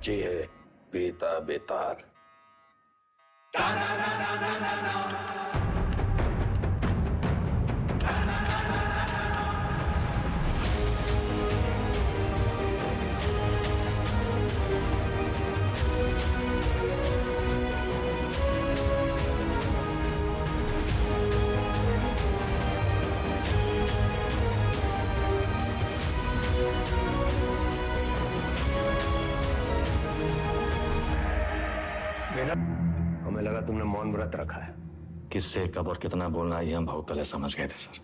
बच्ची है बेता बेतार। हमें लगा तुमने मौन व्रत रखा है। किससे कब और कितना बोलना है ये हम बहुत पहले समझ गए थे सर।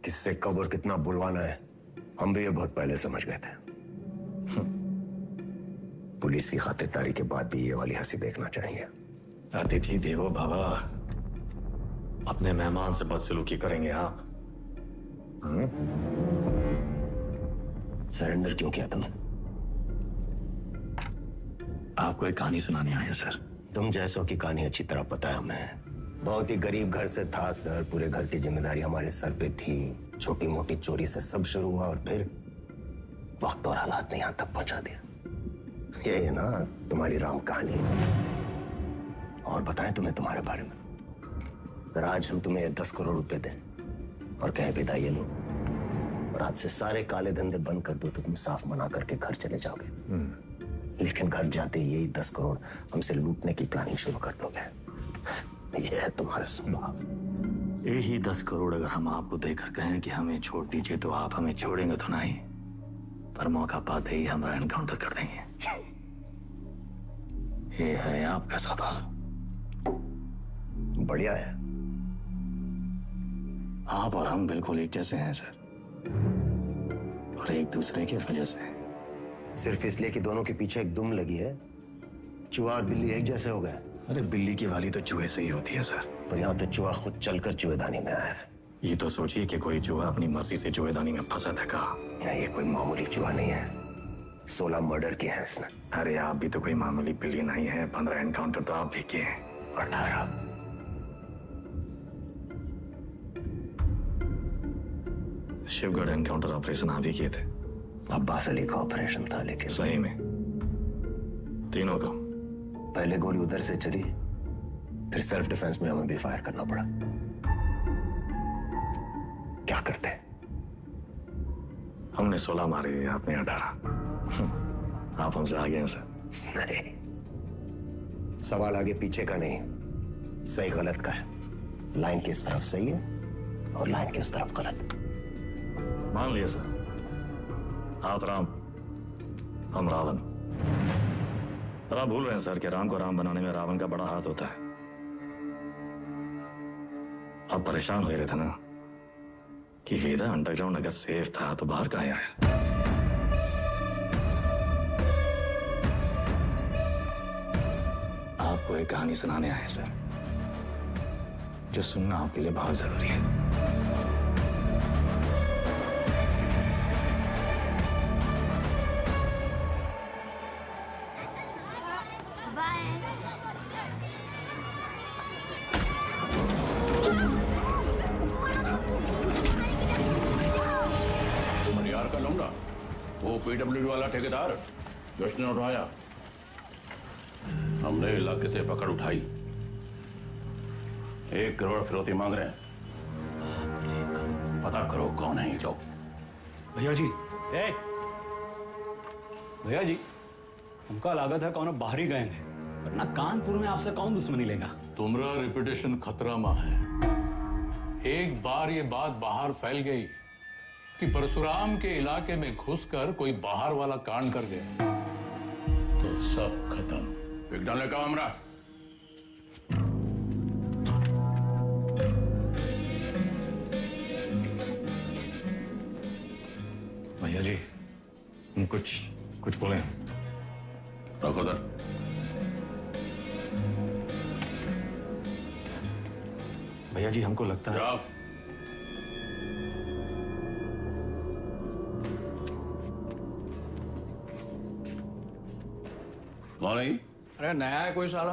किससे कब और कितना बुलवाना है हम भी ये बहुत पहले समझ गए थे। पुलिस की खातिरदारी के बाद भी ये वाली हंसी देखना चाहिए। अतिथि देवो भव, अपने मेहमान से बदसलूकी करेंगे आप? सरेंडर क्यों किया तुमने? आपको एक कहानी सुनानी आया सर। तुम जैसों की कहानी अच्छी तरह पता है हमें। बहुत ही गरीब घर से था सर, पूरे घर की जिम्मेदारी हमारे सर पे थी। छोटी मोटी चोरी से सब शुरू हुआ और फिर वक्त और हालात ने यहां तक पहुंचा दिया। ये है ना तुम्हारी राम कहानी। और बताएं तुम्हें तुम्हारे बारे में। अगर आज हम तुम्हें 10 करोड़ रुपए दें और कहें विदा ये लो और आज से सारे काले धंधे बंद कर दो तो तुम साफ मना करके घर चले जाओगे। लेकिन घर जाते ही यही 10 करोड़ हमसे लूटने की प्लानिंग शुरू कर दोगे। यह है तुम्हारा स्वभाव। यही 10 करोड़ अगर हम आपको देकर कहें कि हमें छोड़ दीजिए तो आप हमें छोड़ेंगे तो नहीं, पर मौका पाते ही हमारा एनकाउंटर कर देंगे। ये है आपका स्वभाव। बढ़िया है। आप और हम बिल्कुल एक जैसे हैं सर, और एक दूसरे की वजह से। सिर्फ इसलिए कि दोनों के पीछे एक दुम लगी है चूहा और बिल्ली एक जैसे हो गए। अरे बिल्ली की वाली तो चूहे से ही होती है सर। पर यहाँ तो चूहा खुद चलकर चूहेदानी में आया है। ये तो सोचिए कि कोई चूहा अपनी मर्जी से चूहेदानी में फंसा था का। ये कोई मामूली चूहा नहीं है। 16 मर्डर किए हैं इसने। अरे आप भी तो कोई मामूली बिल्ली नहीं है। 15 एनकाउंटर तो आप भी किए हैं। 18। शिवगढ़ एनकाउंटर ऑपरेशन आप ही किए थे। अब्बास अली का ऑपरेशन था, लेकिन सही में तीनों का। पहले गोली उधर से चली, फिर सेल्फ डिफेंस में हमें भी फायर करना पड़ा। क्या करते? हमने 16 मारे, आपने 18। आप हमसे आगे हैं सर। नहीं, सवाल आगे पीछे का नहीं, सही गलत का है। लाइन की इस तरफ सही है और लाइन की उस तरफ गलत। मान लिया सर, आप राम, हम रावण। पर आप भूल रहे हैं सर कि राम को राम बनाने में रावण का बड़ा हाथ होता है। आप परेशान हो रहे थे ना कि वेदा अंडरग्राउंड अगर सेफ था तो बाहर कहाँ आया। आपको एक कहानी सुनाने आए सर, जो सुनना आपके लिए बहुत जरूरी है। वो पीडब्ल्यूडी वाला ठेकेदार जिसने उठाया, हमने इलाके से पकड़ उठाई। 1 करोड़ फिरौती मांग रहे हैं। पता करो कौन है ये लोग। भैया जी, भैया जी, हमका लागत है कौन बाहरी गए हैं, वरना कानपुर में आपसे कौन दुश्मनी लेगा। तुम्हारा रेपुटेशन खतरा में है। एक बार ये बात बाहर फैल गई कि परशुराम के इलाके में घुसकर कोई बाहर वाला कांड कर गया तो सब खत्म। विज्ञान का हमरा भैया जी, हम कुछ बोले। रखो उधर। भैया जी, हमको लगता है। जाओ। कौन है? अरे नया है कोई साला,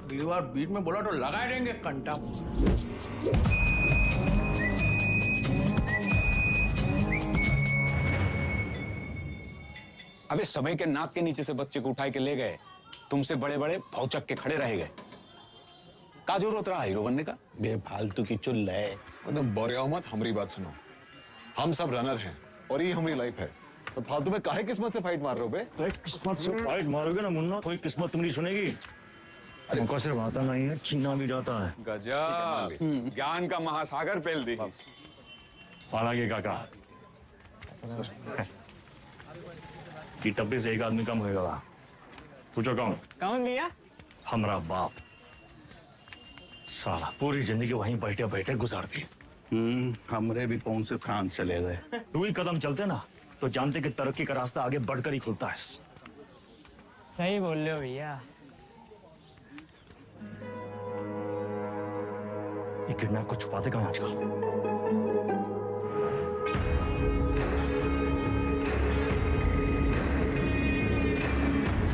अगली बार बीच में बोला तो लगा देंगे कंटा। अबे समय के नाक के नीचे से बच्चे को उठाए के ले गए, तुमसे बड़े बड़े भौचक के खड़े रह गए। का जरूरत रहा हीरो बनने का? बेफालतू की चुल है। मतलब बोरिया मत, हमारी बात सुनो। हम सब रनर हैं और ये हमारी लाइफ है, तो फालतू में काहे किस्मत से फाइट मार रहे हो बे? किस्मत से फाइट मारोगे ना मुन्ना, कोई किस्मत तुम्हारी सुनेगी। हमको सिर्फ आता नहीं है, छीना भी जाता है। गजब, ज्ञान का महासागर फैल दी। हालांकि काका कि टप्पे से एक आदमी कम होएगा। पूछो कौन? कौन भैया? हमारा बाप। साला पूरी जिंदगी वहीं बैठे बैठे गुजार दी। हमरे भी पहुंच से फ्रांस चले गए। 2 ही कदम चलते ना तो जानते कि तरक्की का रास्ता आगे बढ़कर ही खुलता है। सही बोल रहे हो भैया। ये किडनैप को छुपाते कहाँ आजकल?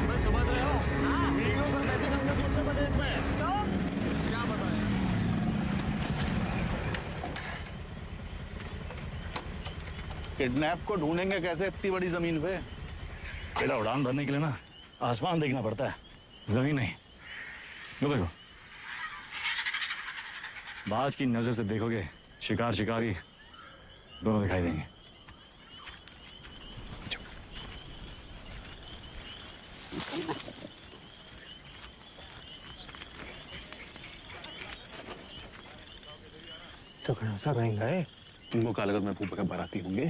मैं समझ रहा हूँ। वीडियो पर बैठे हम लोग उत्तर प्रदेश में। क्या बताएं? किडनैप को ढूंढेंगे कैसे इतनी बड़ी जमीन पे? पहला उड़ान भरने के लिए ना आसमान देखना पड़ता है, जमीन नहीं। लो देखो, बाज की नजर से देखोगे शिकार शिकारी दोनों दिखाई देंगे। तो कौन सा महंगा है? तुमको क्या लगता मैं फूफा के बाराती होंगे?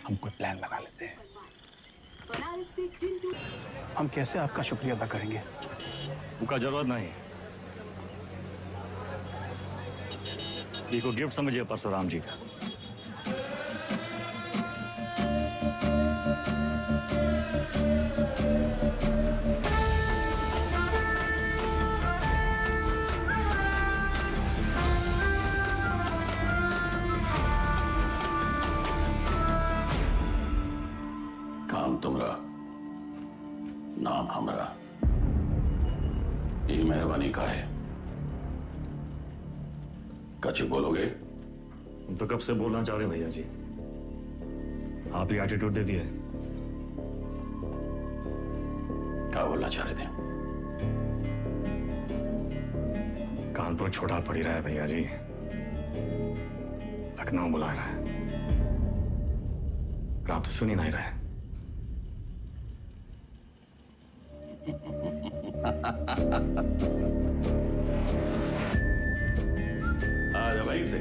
हम कोई प्लान बना लेते हैं। हम कैसे आपका शुक्रिया अदा करेंगे? उनका जरूरत नहीं। ये को गिफ्ट समझिए परशुराम जी का। काम तुमरा, नाम हमरा। ये मेहरबानी का है। कछ बोलोगे? हम तो कब से बोलना चाह रहे भैया जी, आप ही एटीट्यूड दे दिए। क्या बोलना चाह रहे थे? कानपुर छोटा पड़ ही रहा है भैया जी, लखनऊ बुला रहा है, पर आप तो सुन ही नहीं रहे। आजा भाई से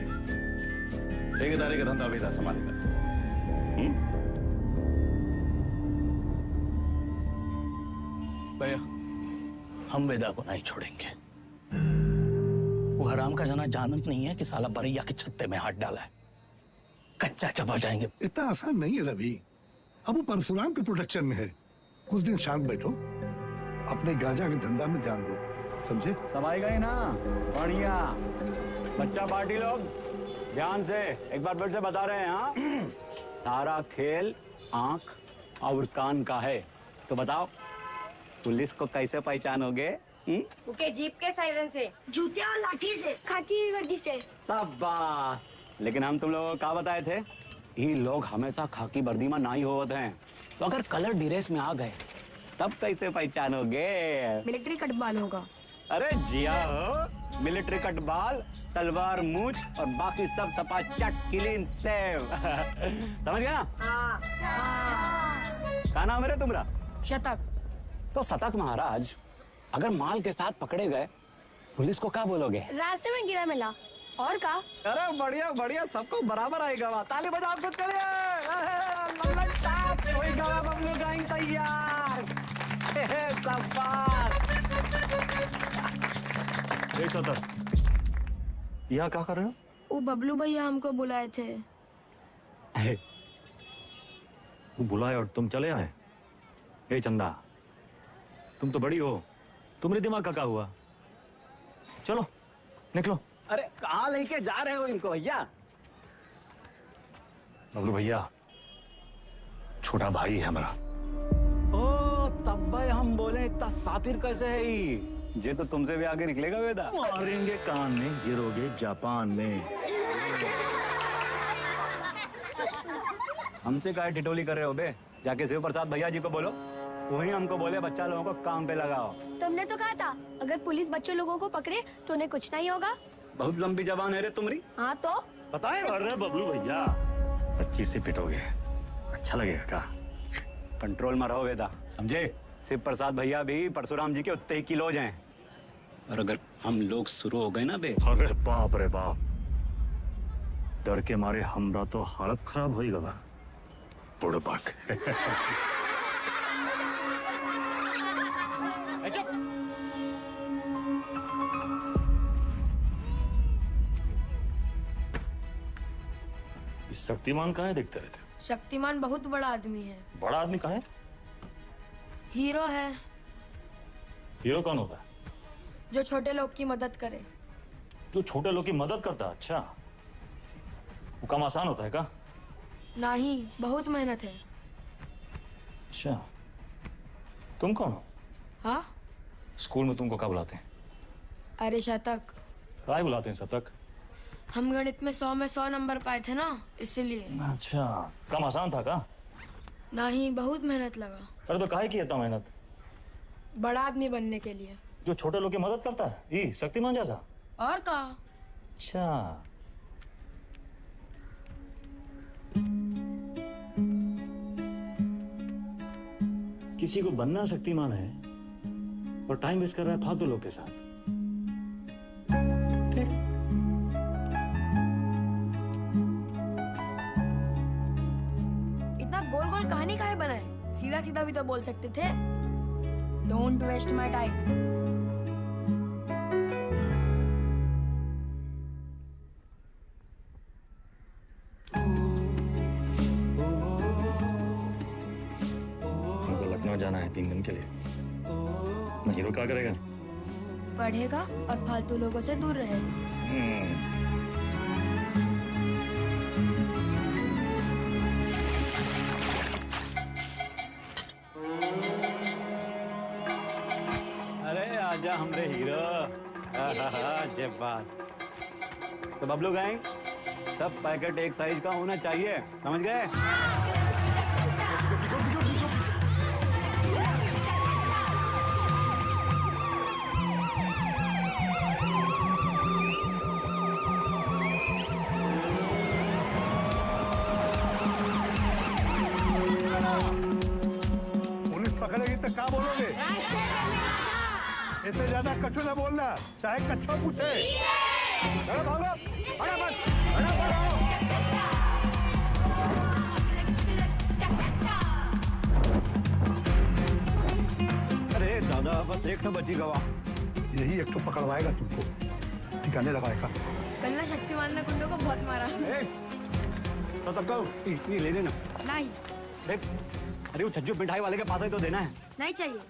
ठेकेदारी का धंधा भी था संभालेगा। भैया, हम वेदा को नहीं छोड़ेंगे। वो हराम का जना जानत नहीं है कि साला बरैया के छत्ते में हाथ डाला है। कच्चा चबा जाएंगे। इतना आसान नहीं है रवि। अब वो परशुराम के प्रोटेक्शन में है। कुछ दिन शांत बैठो, अपने गांजा के धंधा में ध्यान दो, समझे? समाई गई ना? बढ़िया। बच्चा पार्टी लोग ध्यान से एक बार फिर से बता रहे हैं। हाँ, सारा खेल आंख और कान का है। तो बताओ, पुलिस को कैसे पहचानोगे? उनके जीप के सायरन से, जूते और लाठी से, खाकी वर्दी से। शाबाश। लेकिन हम तुम लोगों को क्या बताए थे? ये लोग हमेशा खाकी वर्दी में नहीं होते हैं, तो अगर कलर ड्रेस में आ गए तब कैसे पहचानोगे? मिलिट्री कटबाल होगा। अरे जिया हो, मिलिट्री कटबाल, तलवार मूछ और बाकी सब सपा चट क्लीन सेव। समझ गया ना? क्या नाम है रे तुम्हारा? शतक। तो शतक महाराज, अगर माल के साथ पकड़े गए पुलिस को क्या बोलोगे? रास्ते में गिरा मिला। और का? अरे बढ़िया बढ़िया, सबको बराबर आएगा। ताली बजाओ कुछ करिए। बबलू गाइंग तैयार। यहाँ क्या कर रहे हो? वो बबलू भैया हमको बुलाए थे। वो बुलाए और तुम चले आए? ए चंदा, तुम तो बड़ी हो, तुम्हारे दिमाग का क्या हुआ? चलो निकलो। अरे कहाँ लेके जा रहे हो इनको भैया? बबलू भैया छोटा भाई है हमारा। ओ तब भाई हम बोले इतना सातिर कैसे है ये तो तुमसे भी आगे निकलेगा वेदा। मारेंगे कान में, गिरोगे जापान में। हमसे काहे टिटोली कर रहे हो बे? जाके शिव प्रसाद भैया जी को बोलो, वही हमको बोले बच्चा लोगों को काम पे लगाओ। तुमने तो कहा था अगर पुलिस बच्चों लोगों को पकड़े तो उन्हें कुछ नहीं होगा। बहुत लंबी जबान है रे तुम्हारी। हाँ तो पता है। अरे बबलू भैया 25 से पिटोगे, अच्छा लगेगा का? कंट्रोल में रहो वेदा, समझे? शिव प्रसाद भैया भी परशुराम जी के उतने ही किलोज हैं। और अगर हम लोग शुरू हो गए ना बे, अरे बाप रे बाप, डर के मारे हमरा तो हालत खराब हो गया। बुड़बक। चुप। शक्तिमान कहाँ है देखते रहते? शक्तिमान बहुत बड़ा आदमी है। बड़ा आदमी कहाँ है? हीरो है हीरो कौन होता है? जो छोटे लोग की मदद करे। जो छोटे लोग की मदद करता है? अच्छा, वो काम आसान होता है का? नहीं, बहुत मेहनत है। अच्छा, तुम कौन हो? हाँ? स्कूल में तुमको क्या बुलाते हैं? अरे शतक। काय बुलाते हैं शतक? हम गणित में 100 में 100 नंबर पाए थे ना, इसलिए। अच्छा, काम आसान था का? नहीं, बहुत मेहनत लगा। अरे तो काहे की इतना मेहनत? बड़ा आदमी बनने के लिए। जो छोटे लोग की मदद करता है, ये शक्तिमान जैसा? और का? अच्छा, किसी को बनना शक्तिमान है और टाइम वेस्ट कर रहा है फालतू लोग के साथ। ठीक। इतना गोल गोल कहानी काहे बनाए? सीधा सीधा भी तो बोल सकते थे। Don't waste my time. हमको लखनऊ जाना है 3 दिन के लिए। मैं हीरो क्या करेगा? पढ़ेगा और फालतू लोगों से दूर रहेगा। अरे आजा हमरे हीरो। जब बात तो बबलू गैंग, सब पैकेट एक साइज का होना चाहिए, समझ गए? पुलिस पकड़ेगी तो क्या बोलोगे? इससे ज्यादा कछु ना बोलना, चाहे कच्छो पूछे। अरे भागो, फटाफट। अरे दादा, बस एक तो बची गवा। यही एक तो पकड़वाएगा तुमको, ठिकाने लगाएगा। कल ना शक्तिमान ने गुंडों को बहुत मारा। तो तब कहो, ये ले लेना। नहीं। देख, अरे वो छज्जू मिठाई वाले के पास ही तो देना है। नहीं चाहिए।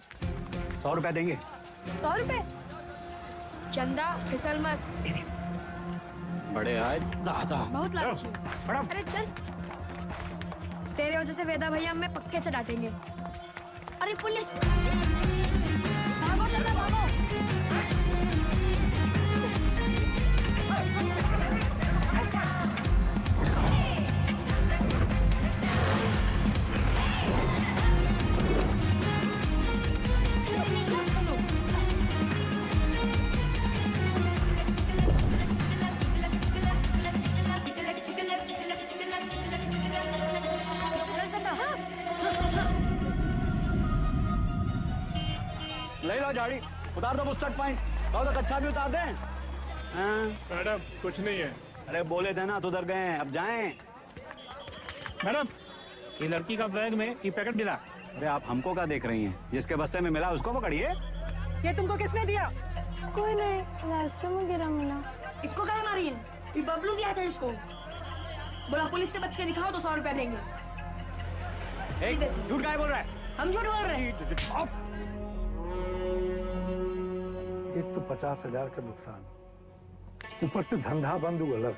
100 रुपया देंगे। 100 रुपए? चंदा, फिसल मत। बड़े आज दादा बहुत लालची। अरे चल, तेरे वजह से वेदा भैया हमें पक्के से डांटेंगे। अरे पुलिस, भागो चंदा भागो। ले लो झाड़ी, उतार दो मुस्टर्ड पॉइंट, तो कच्चा भी उतार दें। मैडम कुछ नहीं है। अरे बोले थे ना, तो उधर गए, अब जाएं। मैडम, ये लड़की का बैग में ये पैकेट मिला। अरे आप हमको क्या देख रही हैं? जिसके बस्ते में मिला उसको पकड़िए। ये तुमको किसने दिया? कोई नहीं, रास्ते में गिरा मिला। इसको काहे मारी है? ये बबलू दिया था इसको। बोला पुलिस से बच के दिखाओ तो 100 रुपया देंगे। झूठ काहे बोल रहा है? हम झूठ बोल रहे हैं। एक तो 50,000 का नुकसान, ऊपर से धंधा बंद हुआ अलग।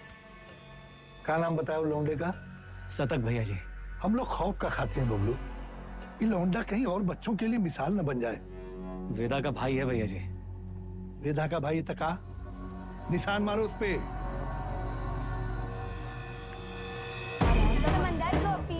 क्या नाम बताया लौंडे का? शतक भैया जी। हम लोग खौफ का खाते हैं बबलू, ये लौंडा कहीं और बच्चों के लिए मिसाल न बन जाए। वेदा का भाई है भैया जी। वेदा का भाई तका, निशान मारो उस पे। समंदर को पी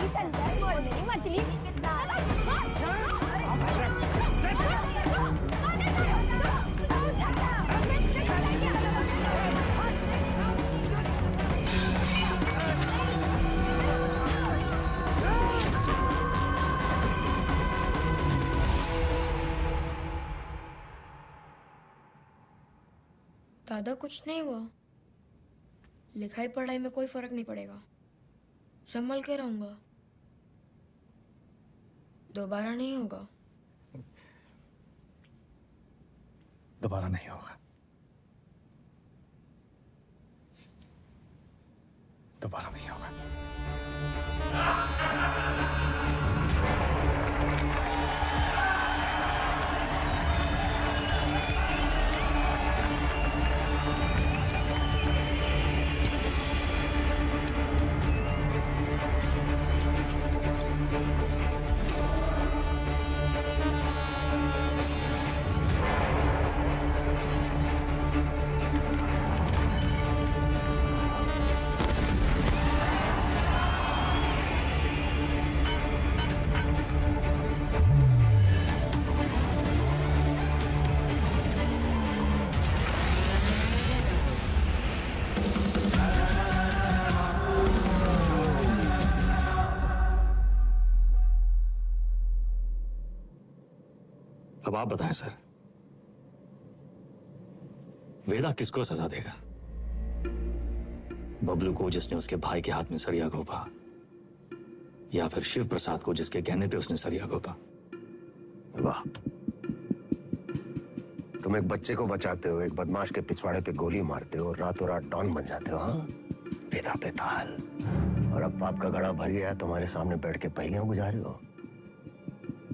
दादा कुछ नहीं हुआ, लिखाई पढ़ाई में कोई फर्क नहीं पड़ेगा, संभल के रहूंगा, दोबारा नहीं होगा। दोबारा नहीं होगा, दोबारा नहीं होगा। अब आप बताएं सर, वेदा किसको सजा देगा? बबलू को जिसने उसके भाई के हाथ में सरिया घोंपा, या फिर शिव प्रसाद को जिसके कहने पे उसने सरिया घोंपा? वाह, तुम एक बच्चे को बचाते हो, एक बदमाश के पिछवाड़े पे गोली मारते हो, रातों रात डॉन बन जाते हो। हाँ, वेदा पे ताल। और अब पाप का घड़ा भर गया, तुम्हारे सामने बैठ के पहेलियां बुझा रही हो।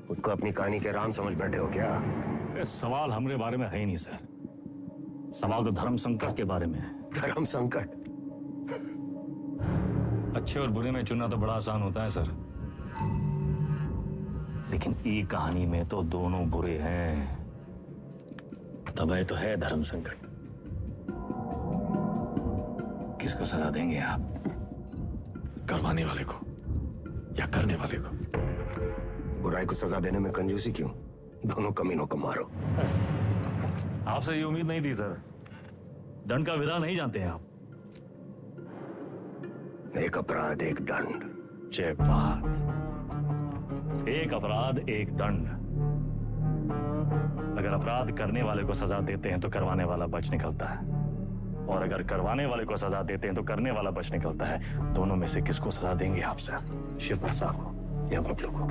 खुद को अपनी कहानी के राम समझ बैठे हो क्या? सवाल हमारे बारे में है ही नहीं सर, सवाल तो धर्म संकट के बारे में है। धर्म संकट? अच्छे और बुरे में चुनना तो बड़ा आसान होता है सर, लेकिन ई कहानी में तो दोनों बुरे हैं, तब तो है धर्म संकट। किसको सजा देंगे आप? करवाने वाले को या करने वाले को? बुराई को सजा देने में कंजूसी क्यों? दोनों कमीनों को मारो। आपसे ये उम्मीद नहीं थी सर, दंड का विधान नहीं जानते हैं आप। एक अपराध एक दंड। जय बात, एक अपराध एक दंड। अगर अपराध करने वाले को सजा देते हैं तो करवाने वाला बच निकलता है, और अगर करवाने वाले को सजा देते हैं तो करने वाला बच निकलता है। दोनों में से किसको सजा देंगे आप सर? शिव प्रसाद को या बबलू को?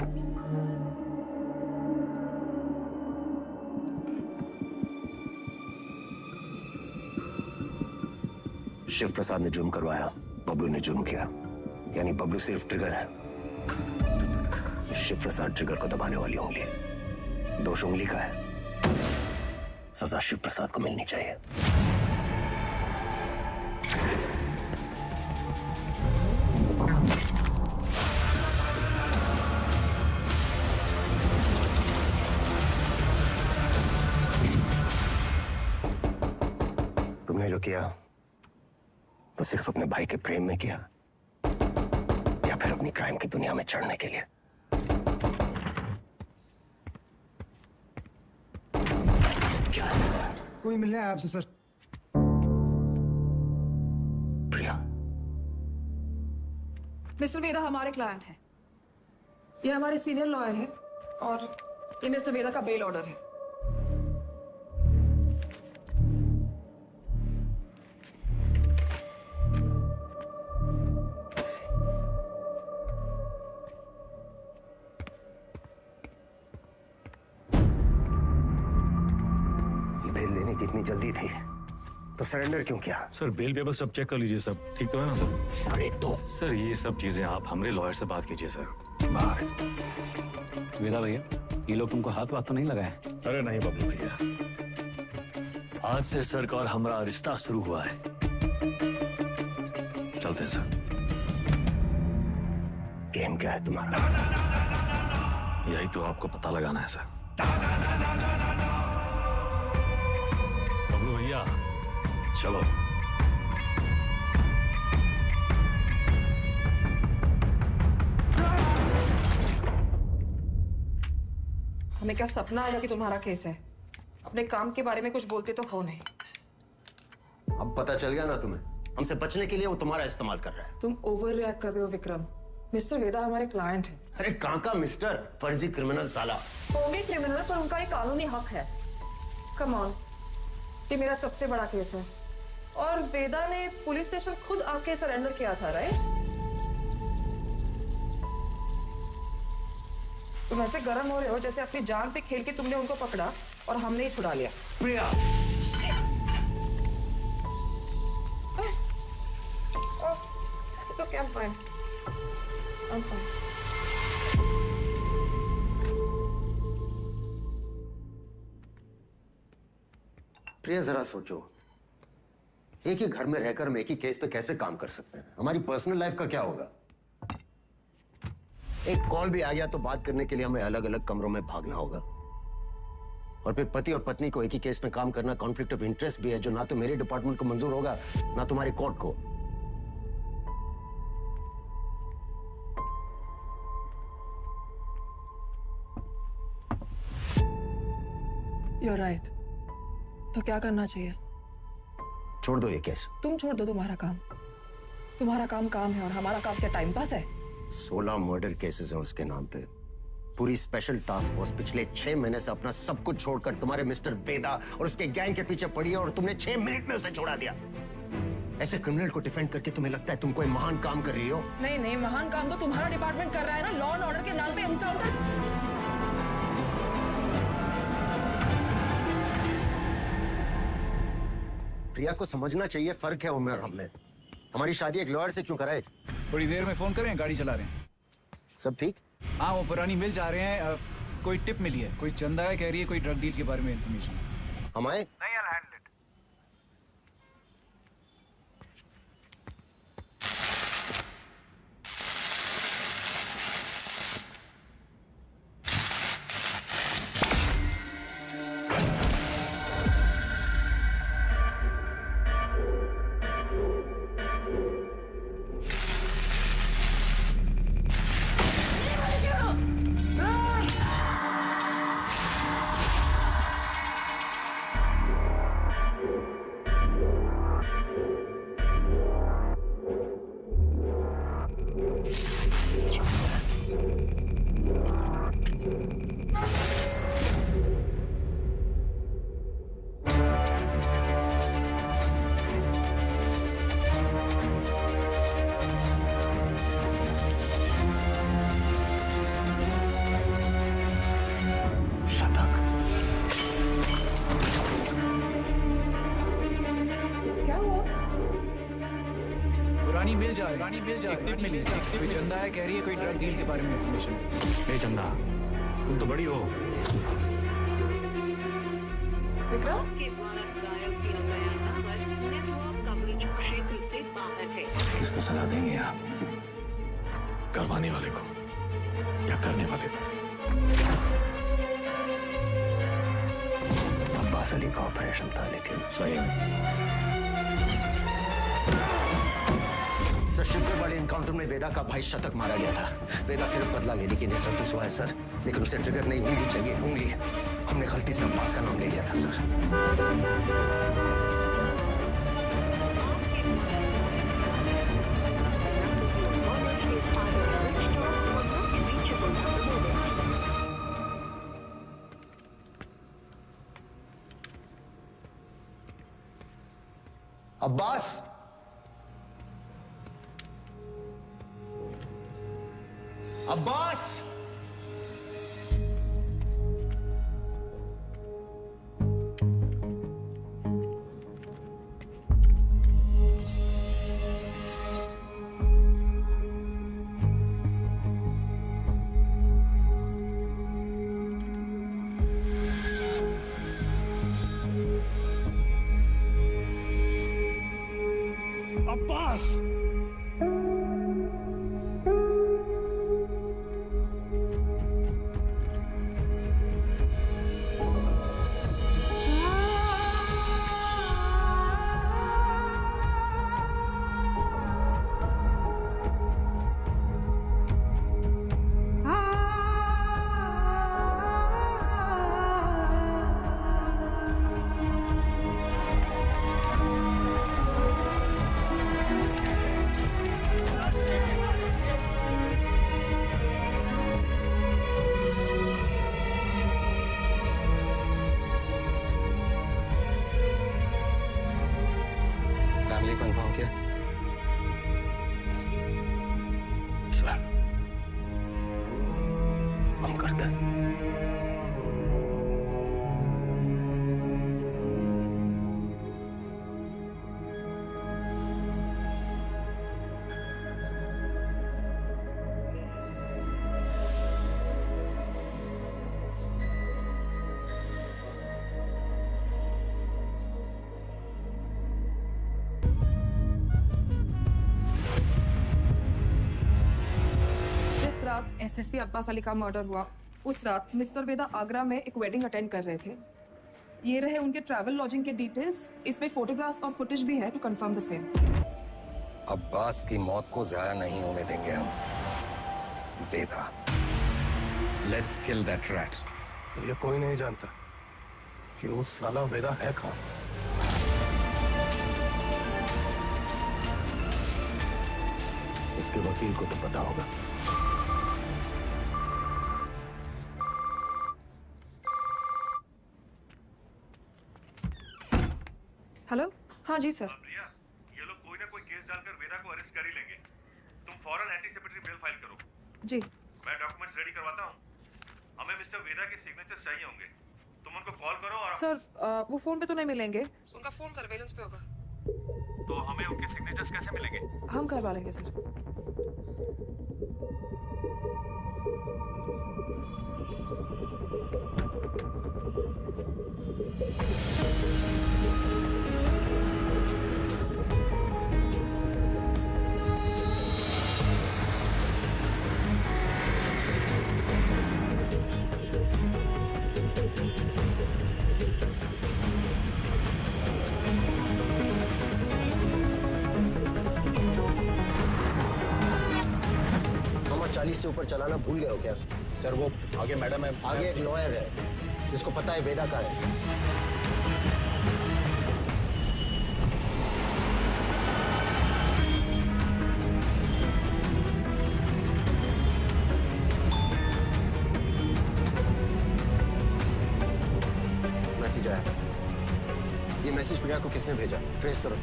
शिव प्रसाद ने जुर्म करवाया, बबलू ने जुर्म किया, यानी बबलू सिर्फ ट्रिगर है, शिव प्रसाद ट्रिगर को दबाने वाली उंगली है। दोष उंगली का है, सजा शिव प्रसाद को मिलनी चाहिए। तुमने जो किया तो सिर्फ अपने भाई के प्रेम में किया, या फिर अपनी क्राइम की दुनिया में चढ़ने के लिए? कोई मिलने आया आपसे सर। प्रिया। मिस्टर वेदा हमारे क्लाइंट हैं, ये हमारे सीनियर लॉयर हैं, और ये मिस्टर वेदा का बेल ऑर्डर है। इतनी जल्दी थी तो सरेंडर क्यों किया? सर बेल पेपर सब चेक कर लीजिए, सब ठीक तो है ना सर? सारे तो सर ये सब चीजें आप हमारे लॉयर से बात कीजिए सर। बाहर वेदा भैया, ये लोग तुमको हाथ वाथ तो नहीं लगाए? अरे नहीं बबलू भैया, आज से सर का और हमारा रिश्ता शुरू हुआ है। चलते हैं सर। गेम क्या है तुम्हारा? यही तो आपको पता लगाना है सर। भैया चलो। हमें क्या सपना आया कि तुम्हारा केस है? अपने काम के बारे में कुछ बोलते तो हो नहीं। अब पता चल गया ना तुम्हें, हमसे बचने के लिए वो तुम्हारा इस्तेमाल कर रहा है। तुम ओवर रिएक्ट कर रहे हो विक्रम। मिस्टर वेदा हमारे क्लाइंट है। अरे कहाँ का मिस्टर, फर्जी क्रिमिनल साला। होंगे क्रिमिनल, पर उनका एक कानूनी हक है। कम ऑन, ये मेरा सबसे बड़ा केस है और वेदा ने पुलिस स्टेशन खुद आके सरेंडर किया था, राइट? तुम ऐसे गर्म हो रहे हो जैसे अपनी जान पे खेल के तुमने उनको पकड़ा और हमने ही छुड़ा लिया। प्रिया, It's okay, I'm fine. I'm fine. प्रिया जरा सोचो, एक ही घर में रहकर हम एक ही केस पे कैसे काम कर सकते हैं? हमारी पर्सनल लाइफ का क्या होगा? एक कॉल भी आ गया तो बात करने के लिए हमें अलग अलग कमरों में भागना होगा। और फिर पति और पत्नी को एक ही केस में काम करना कॉन्फ्लिक्ट ऑफ इंटरेस्ट भी है, जो ना तो मेरे डिपार्टमेंट को मंजूर होगा ना तुम्हारी कोर्ट को। You're right. तो क्या करना चाहिए? छोड़ दो ये केस। तुम छोड़ दो तुम्हारा काम। तुम्हारा काम काम है और हमारा काम क्या टाइम पास है? 16 मर्डर केसेस हैं उसके नाम पे। पूरी स्पेशल टास्क फोर्स पिछले 6 महीने से अपना सब कुछ छोड़कर तुम्हारे मिस्टर वेदा और उसके गैंग के पीछे पड़ी है और तुमने 6 मिनट में उसे छोड़ा दिया। ऐसे क्रिमिनल को डिफेंड करके तुम्हें लगता है तुम कोई महान काम कर रही हो? नहीं नहीं, महान काम तो तुम्हारा डिपार्टमेंट कर रहा है ना, लॉ एंड ऑर्डर के नाम पे एनकाउंटर। प्रिया को समझना चाहिए फर्क है उम्र और हम में। हमारी शादी एक लॉयर से क्यों कराए? थोड़ी देर में फोन करें, गाड़ी चला रहे हैं। सब ठीक? हाँ, वो पुरानी मिल जा रहे हैं। कोई टिप मिली है, कोई चंदा है, कह रही है कोई ड्रग डील के बारे में इंफॉर्मेशन। हम आए? नहीं, I'll handle it. कोई चंदा है, कह रही है कोई ड्रग डील के बारे में इंफॉर्मेशन है। ए चंदा, तुम तो बड़ी हो। विक्रम? किसको सलाह देंगे आप? करवाने वाले को या करने वाले को? अब्बास अली का ऑपरेशन था, लेकिन सही में सर, शिवगढ़ वाले एनकाउंटर में वेदा का भाई शतक मारा गया था। वेदा सिर्फ बदला लेने की निस्सरती हुआ है सर, लेकिन उसे ट्रिगर नहीं, उंगली चाहिए, उंगली। हमने गलती से अब्बास का नाम ले लिया था सर। अब्बास, अब्बास, अब्बास, लिए कंफर्म किया? सर, हम करते हैं। एसएसपी अब्बास अली का मर्डर हुआ उस रात मिस्टर वेदा आगरा में एक वेडिंग अटेंड कर रहे थे। ये रहे उनके ट्रैवल लॉजिंग के डिटेल्स। इसमें फोटोग्राफ्स और फुटेज भी है to confirm the same. Abbas की मौत को जाया नहीं होने देंगे हम। Veda, let's kill that rat. ये कोई नहीं जानता कि वो साला वेदा है कौन। इसके वकील को तो पता होगा। हेलो, हाँ जी सर। प्रिया, ये लोग कोई ना कोई केस डालकर वेदा को अरेस्ट कर ही लेंगे। तुम फौरन एंटीसिपेटरी बेल फाइल करो। जी। मैं डॉक्यूमेंट्स रेडी करवाता हूँ। हमें मिस्टर वेदा के सिग्नेचर्स चाहिए होंगे। तुम उनको कॉल करो और सर वो फोन पे तो नहीं मिलेंगे, उनका फोन सर्वेलेंस पे होगा। तो हमें उनके सिग्नेचर्स कैसे मिलेंगे? हम करवा लेंगे सर। मामा 40 से ऊपर चलाना भूल गए हो क्या? सर वो आगे मैडम है। आगे एक लॉयर है जिसको पता है वेदा का है। मैसेज आया। ये मैसेज प्रिया को किसने भेजा? ट्रेस करो।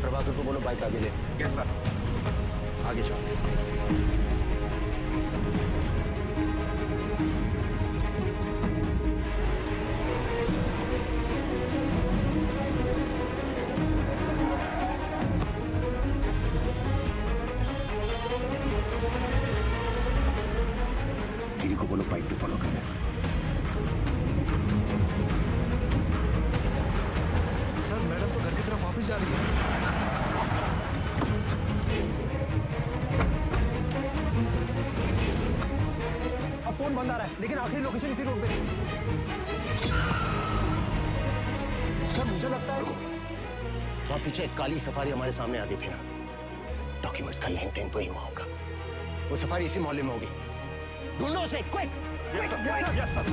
प्रभाकर को बोलो बाइक आगे ले। Yes sir. आगे जाओ। गिरी को बोलो बाइक पे फॉलो करे। सर मैडम तो घर की तरफ वापस जा रही है। फोन बंद आ रहा है लेकिन आखिरी लोकेशन इसी रोड पे है। सर मुझे लगता है वहां पीछे एक काली सफारी हमारे सामने आ गई थी ना। डॉक्यूमेंट्स का लेन देन तो ही हुआ होगा। वो सफारी इसी मोहल्ले में होगी। ढूंढो उसे quick. Yes sir.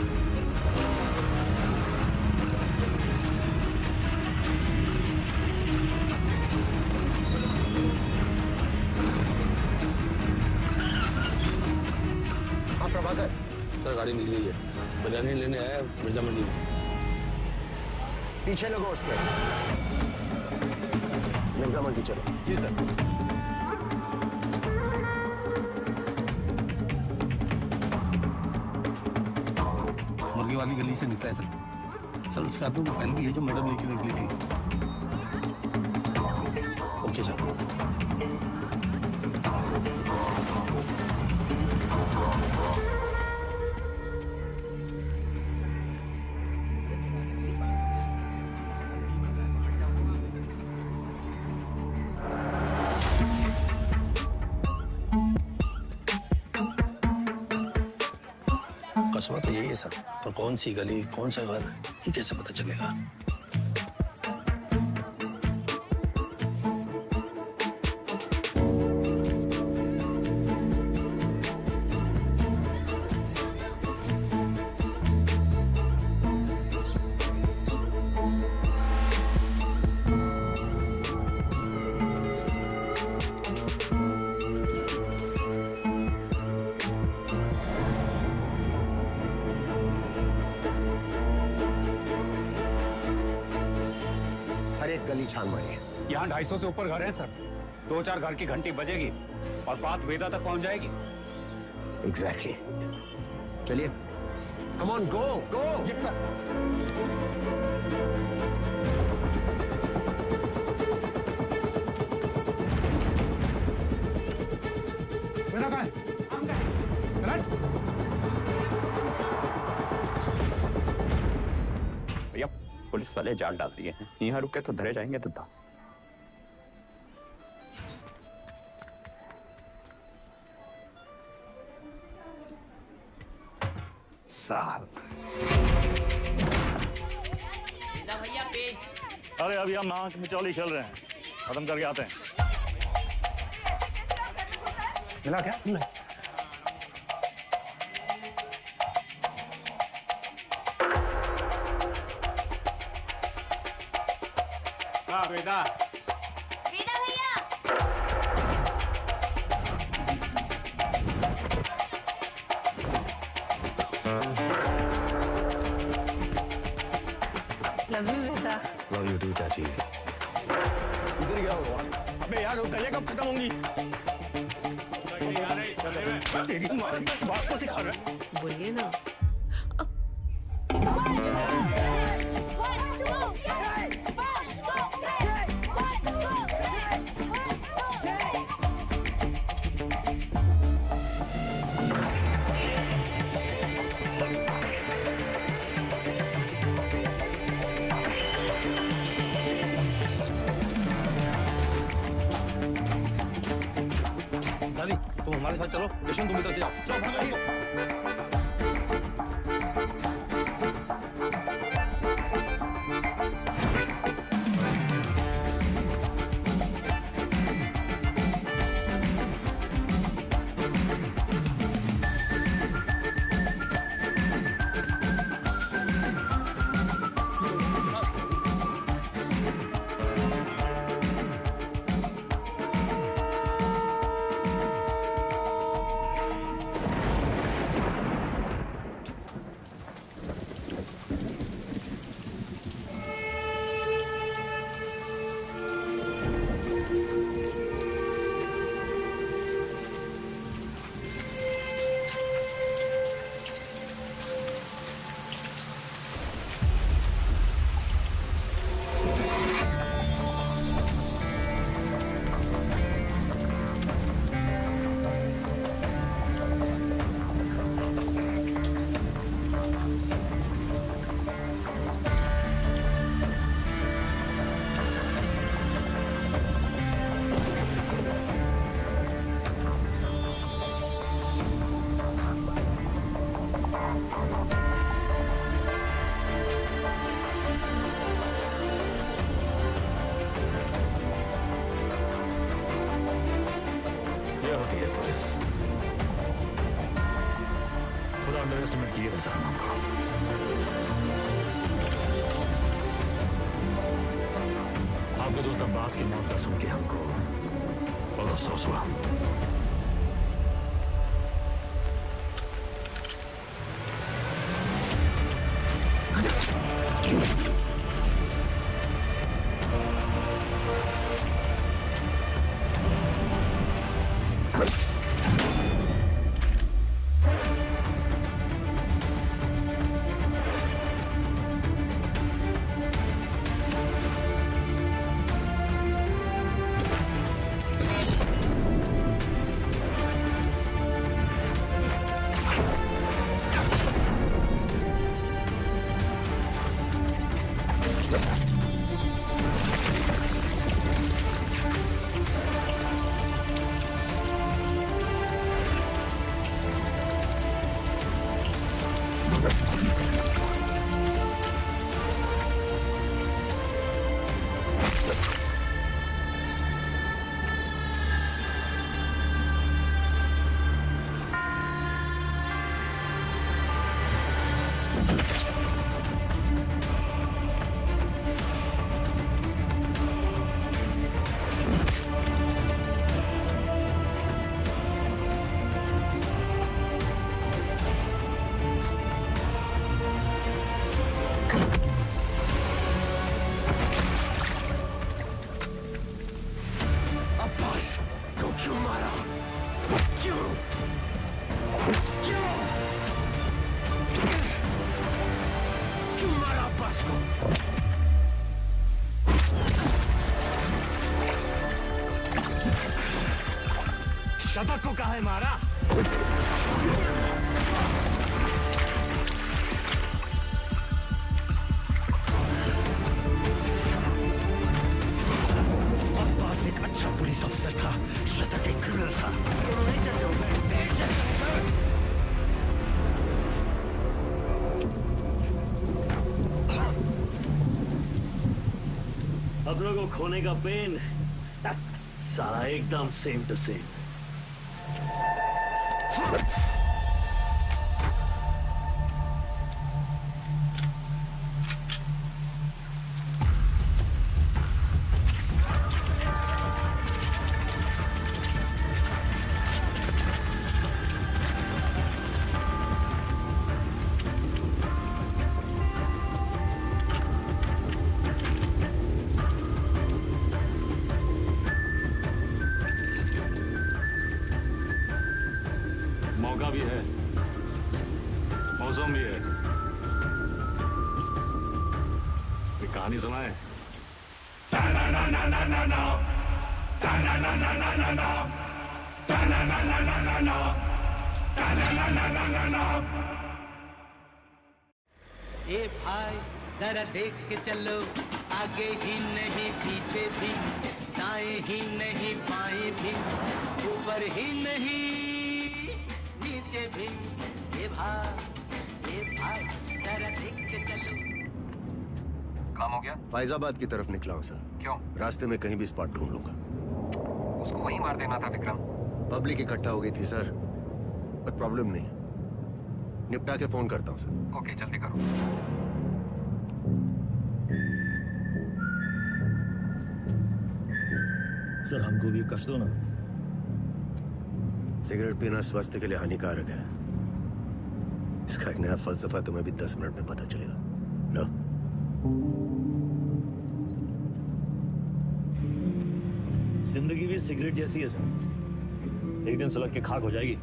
Prabhakar sir गाड़ी निकली है। बिरयानी लेने आया मिर्जा मंडी में। पीछे लगो उसके। मिर्जा मंडी चलो। जी सर। मुर्गी वाली गली से निकला है सर। सर उसके हाथ में वो फाइल भी है जो मैडम लेके निकली थी। Okay sir. कस्बा तो यही है सर, पर कौन सी गली कौन सा घर ये कैसे पता चलेगा? गली छान मारिए। यहाँ 250 से ऊपर घर हैं सर। 2-4 घर की घंटी बजेगी और बात वेदा तक पहुंच जाएगी। एग्जैक्टली। चलिए, come on, go go. Yes sir. Veda कहाँ है? भैया पुलिस वाले जाल डाल दिए हैं, यहाँ रुके तो धरे जाएंगे तो साल। वेदा भैया पेज। अरे अभी हम आंख मिचौली खेल रहे हैं, खत्म करके आते हैं। मिला क्या? वेदा वेदा भैया love you Veda. Love you too चाची। इधर क्या हुआ? अबे यार गलियां कब खत्म होंगी? तेरी माँ बात को सिखा रहा है। बोलिए ना। तुम हमारे साथ चलो, यशवंत तुम इधर से जाओ। चलो भागो। थोड़ा अंडर एस्टिमेट किए थे सलमान को। आपके दोस्त अब्बास की मौत का सुन के हमको बहुत अफसोस हुआ। अब्बास को। शतक को कहा है मारा? अब्बास एक अच्छा पुलिस ऑफिसर था, शतक एक क्रिमिनल था। दोनों एक जैसे हो गए, एक जैसे। अब लोगों को खोने का पेन सारा एकदम सेम टू सेम। मौका भी है, मौसम भी है। एक कहानी सुनाए। ए भाई जरा देख के चलो, आगे ही नहीं पीछे भी, दाएं ही नहीं बाएं भी, ऊपर ही नहीं नीचे भी। ए भाई जरा देख के चलो। काम हो गया? फैजाबाद की तरफ निकला हूँ सर। क्यों? रास्ते में कहीं भी स्पॉट ढूंढ लूंगा। उसको वहीं मार देना था विक्रम। पब्लिक इकट्ठा हो गई थी सर, पर प्रॉब्लम नहीं, निपटा के फोन करता हूँ सर। ओके जल्दी करो। सर हमको भी कष्ट दो ना। सिगरेट पीना स्वास्थ्य के लिए हानिकारक है, इसका एक नया फलसफा तुम्हें भी 10 मिनट में पता चलेगा। लो। जिंदगी भी सिगरेट जैसी है सर, एक दिन सुलग के खाक हो जाएगी।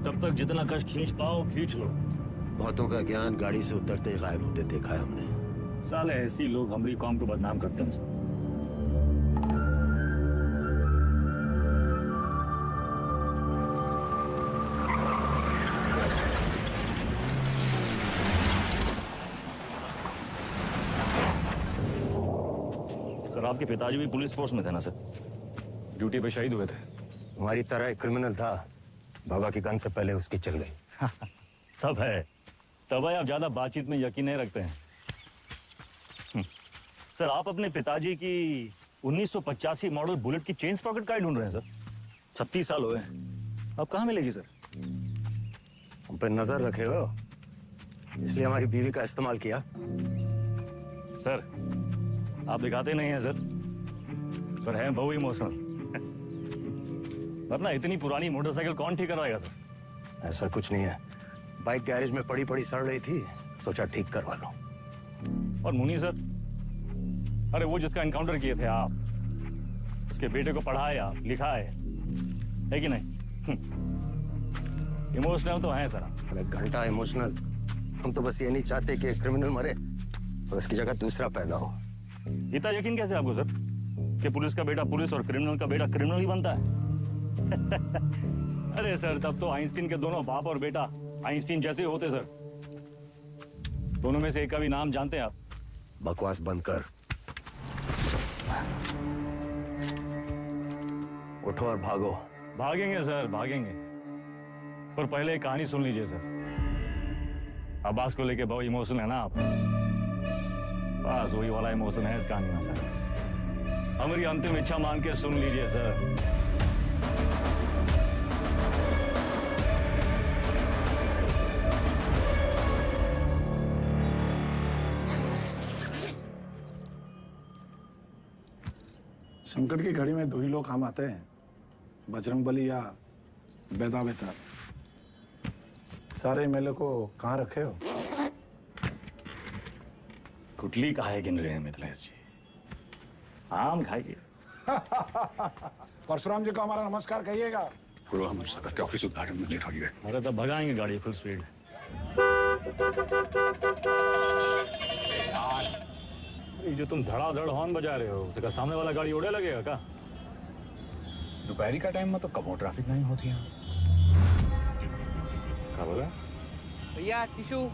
तब तक जितना कष्ट खींच पाओ खींच लो। बहुतों का ज्ञान गाड़ी से उतरते ही गायब होते देखा है हमने। साले ऐसी लोग हमारी कौम को बदनाम करते हैं सर। सर आपके पिताजी भी पुलिस फोर्स में थे ना सर? ड्यूटी पे शहीद हुए थे। हमारी तरह एक क्रिमिनल था, बाबा की गन से पहले उसकी चल गई। तब है आप ज्यादा बातचीत में यकीन नहीं रखते हैं। सर आप अपने पिताजी की 1985 मॉडल बुलेट की चेन स्प्रॉकेट कार्ड ढूंढ रहे हैं सर? 36 साल हुए हैं, अब कहाँ मिलेगी सर? हम पे नजर रखे हो, इसलिए हमारी बीवी का इस्तेमाल किया। सर आप दिखाते नहीं हैं सर, पर हैं बहु इमोशनल। वरना इतनी पुरानी मोटरसाइकिल कौन ठीक करवाएगा सर? ऐसा कुछ नहीं है, बाइक गैरेज में पड़ी पड़ी सड़ रही थी, सोचा ठीक करवा लो। और मुनी सर, अरे वो जिसका एनकाउंटर किए थे आप, उसके बेटे को पढ़ाए आप, लिखाए, है कि नहीं? इमोशनल तो हैं सर। अरे घंटा इमोशनल, हम तो बस ये नहीं चाहते कि क्रिमिनल मरे और उसकी जगह दूसरा पैदा हो। इतना यकीन कैसे आपको सर कि पुलिस का बेटा पुलिस और क्रिमिनल का बेटा क्रिमिनल ही बनता है? अरे सर तब तो आइंस्टीन के दोनों बाप और बेटा आइंस्टीन जैसे होते सर। दोनों में से एक का भी नाम जानते हैं आप? बकवास बंद कर, उठो और भागो। भागेंगे सर भागेंगे, पर पहले एक कहानी सुन लीजिए सर। अब्बास को लेके बहुत इमोशनल है ना आप? बस वही वाला इमोशन है इस कहानी में सर। हमारी अंतिम इच्छा मान के सुन लीजिए सर। संकट की घड़ी में दो ही लोग काम आते हैं, बजरंगबली या बेदा बेतार। सारे एमएलए को कहाँ रखे हो? कुटली काहे गिन रहे हैं मिथिलेश जी? आम खाइए। परशुराम जी को हमारा नमस्कार कहिएगा। गुरु हम सदर के ऑफिस उद्घाटन में लेट हो गए। अरे तो भगाएंगे गाड़ी फुल स्पीड। ये जो तुम धड़ाधड़ हॉर्न बजा रहे हो उसका सामने वाला गाड़ी उड़े लगेगा क्या? दोपहरी का टाइम में तो कबो ट्रैफिक नहीं होती है। क्या बोला? भैया टिशू।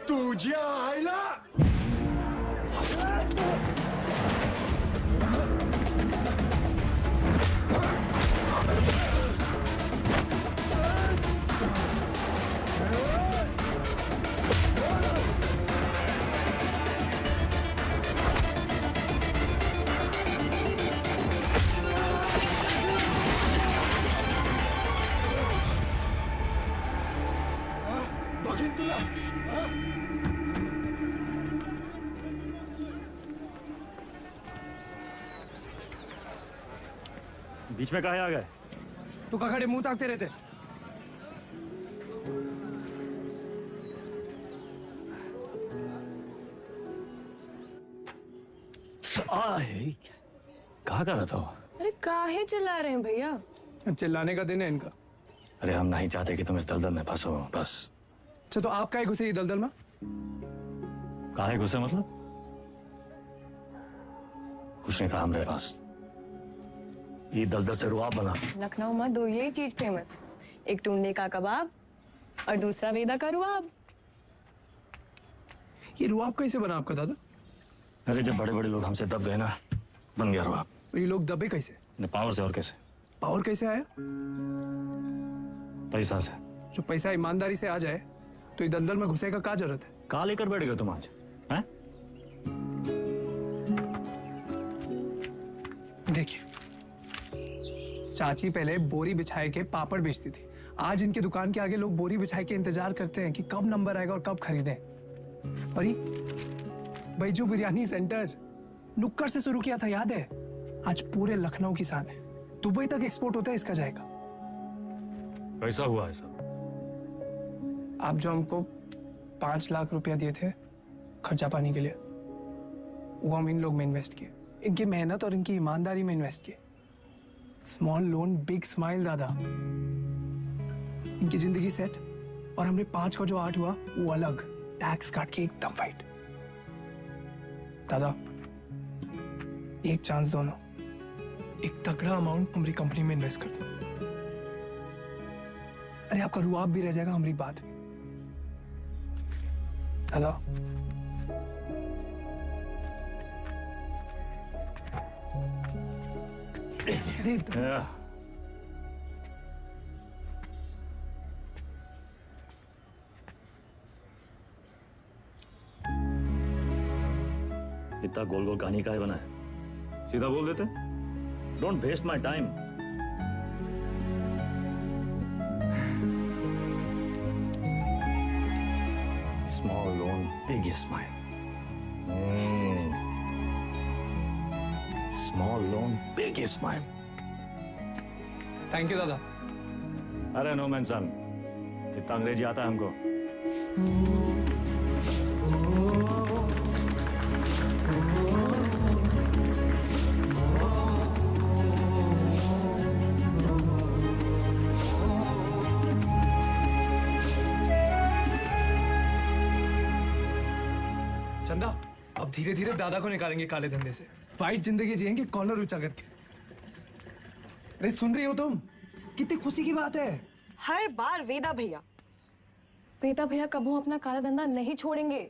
तुझ्या आईला बघीन तुला बीच में काहे आ गए? तू का खड़े मुंह ताकते रहते? कहा कर रहा था? अरे काहे चिल्ला रहे हैं भैया? चिल्लाने का दिन है इनका। अरे हम नहीं चाहते कि तुम इस दलदल में फंसो, बस। अच्छा तो आप काहे घुसे ये दलदल में? काहे घुसे मतलब? कुछ नहीं था हमारे पास। ये दलदल से रुआब बना। लखनऊ में दो यही चीज फेमस, एक टुंडे का कबाब और दूसरा वेदा का रुआब। ये रुआब कैसे बना आपका दादा? अरे जब बड़े बड़े लोग हमसे दब गए ना, बन गया रुआब। तो ये लोग दबे कैसे? पावर से। और कैसे? पावर कैसे आया? पैसा से। जो पैसा ईमानदारी से आ जाए तो ये दलदल में घुसे का क्या जरूरत है? कहाँ लेकर बैठ गए तुम आज? हैं? देखिए, चाची पहले बोरी बिछाए के पापड़ बेचती थी। आज इनके दुकान के आगे लोग बोरी बिछाए के इंतजार करते हैं कि कब नंबर आएगा और कब खरीदें। और बैजू बिरयानी सेंटर नुक्कड़ से शुरू किया था, याद है? आज पूरे लखनऊ की शान है। दुबई तक एक्सपोर्ट होता है इसका जाएगा। कैसा हुआ है सब? आप जो हमको 5 लाख रुपया दिए थे खर्चा पानी के लिए, वो हम इन लोग में इन्वेस्ट किए। इनकी मेहनत और इनकी ईमानदारी में इन्वेस्ट किए। स्मॉल लोन बिग स्माइल दादा। इनकी जिंदगी सेट और हमने 5 का जो 8 हुआ वो अलग, टैक्स काट के एकदम फाइट। दादा एक चांस दो ना, एक तगड़ा अमाउंट हमारी कंपनी में इन्वेस्ट कर दो। अरे आपका रुआब भी रह जाएगा हमारी बात में। दादा इतना गोल गोल कहानी का है बना है, सीधा बोल देते। Don't waste my time. Small loan big smile, small loan big smile. Thank you दादा। अरे नो मैन सन, इतना अंग्रेजी आता है हमको। चंदा अब धीरे धीरे दादा को निकालेंगे काले धंधे से, फाइट जिंदगी जिएंगे कॉलर ऊंचा करके। अरे सुन रही हो तुम? कितनी खुशी की बात है। हर बार वेदा भैया कबू अपना काला धंधा नहीं छोड़ेंगे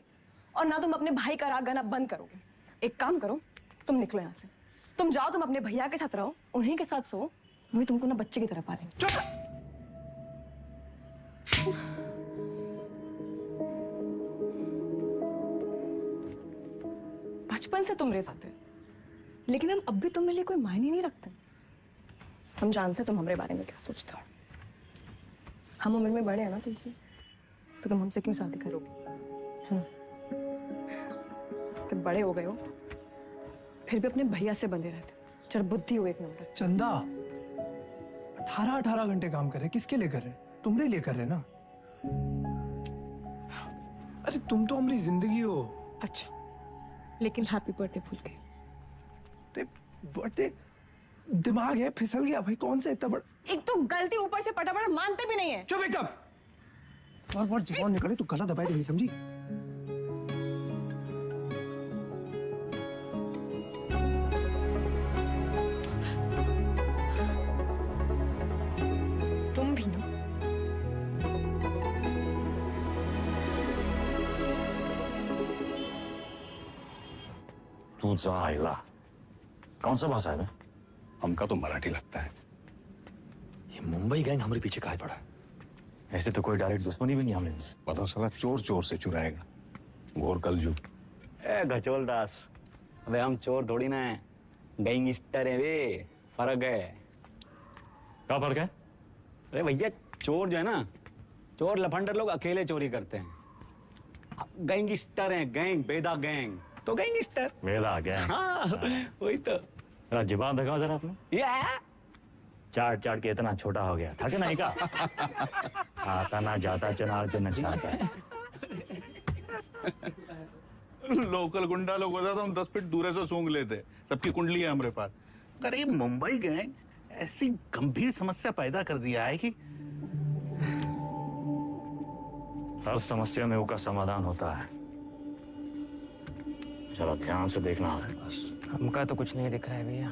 और ना तुम अपने भाई का राग गाना बंद करोगे। एक काम करो, तुम निकलो यहाँ से, तुम जाओ, तुम अपने भैया के साथ रहो, उन्हीं के साथ सो, वही तुमको ना बच्चे की तरह पालेंगे। बचपन से तुम रह जाते, लेकिन हम अब भी तुम्हारे लिए कोई मायने नहीं रखते। हम जानते तुम हमारे बारे में क्या सोचते हो। हम उम्र में बड़े हैं ना तुमसे, तो तुम हमसे क्यों शादी करोगे? तुम बड़े हो गए हो, फिर भी अपने भैया से बंधे रहते, चल बुद्धि हो एक नंबर। चंदा 18 घंटे काम कर रहे, किसके लिए कर रहे? तुम्हारे लिए कर रहे ना। अरे तुम तो हमारी जिंदगी हो। अच्छा, लेकिन हैप्पी बर्थडे भूल गए। बर्थडे दिमाग है फिसल गया भाई, कौन सा इतना बड़ा। एक तो गलती ऊपर से पटा मानते भी नहीं है। चुप एकदम। बार जवान निकले तो गला दबाए तो नहीं समझी। तुम भी ना। तू जाएगा। कौन सा भाषा है? हमका तो मराठी लगता है। ये मुंबई गैंग हमारे पीछे काहे पड़ा? ऐसे तो कोई डायरेक्ट दुश्मनी भी नहीं हमने इनसे। पता चला चोर चोर से चुराएगा, घोर कलजू। ए गचोल दास, अबे हम चोर थोड़ी ना है, गैंगस्टर है वे। फर्क है। क्या फर्क है? अरे भैया चोर जो है ना, चोर लफंडर लोग अकेले चोरी करते हैं। गैंगस्टर हैं, गैंग, बेदा गैंग तो गैंगस्टर। बेदा गैंग। हाँ, वही तो। जुबान दिखाओ जरा आपने। चाट चाट के इतना छोटा हो गया था कि नहीं का? आता ना जाता चनार से नचाता। लोकल गुंडा लोग होता तो हम 10 फीट दूर से सूंघ लेते। सबकी कुंडली है हमारे पास। अरे मुंबई गैंग ऐसी गंभीर समस्या पैदा कर दिया है कि हर समस्या में उसका समाधान होता है। जरा ध्यान से देखना है बस। हमका तो कुछ नहीं दिख रहा है भैया।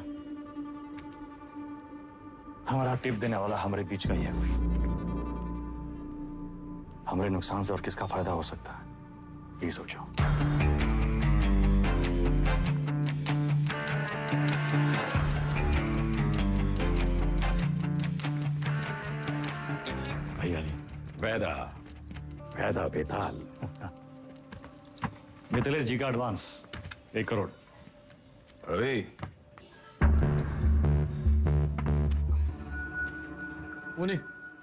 हमारा टिप देने वाला हमारे बीच का ही है कोई। हमारे नुकसान से और किसका फायदा हो सकता है, ये सोचो। भैया जी। वैदा बेताल। मिथिलेश जी का एडवांस 1 करोड़। अरे उन्हीं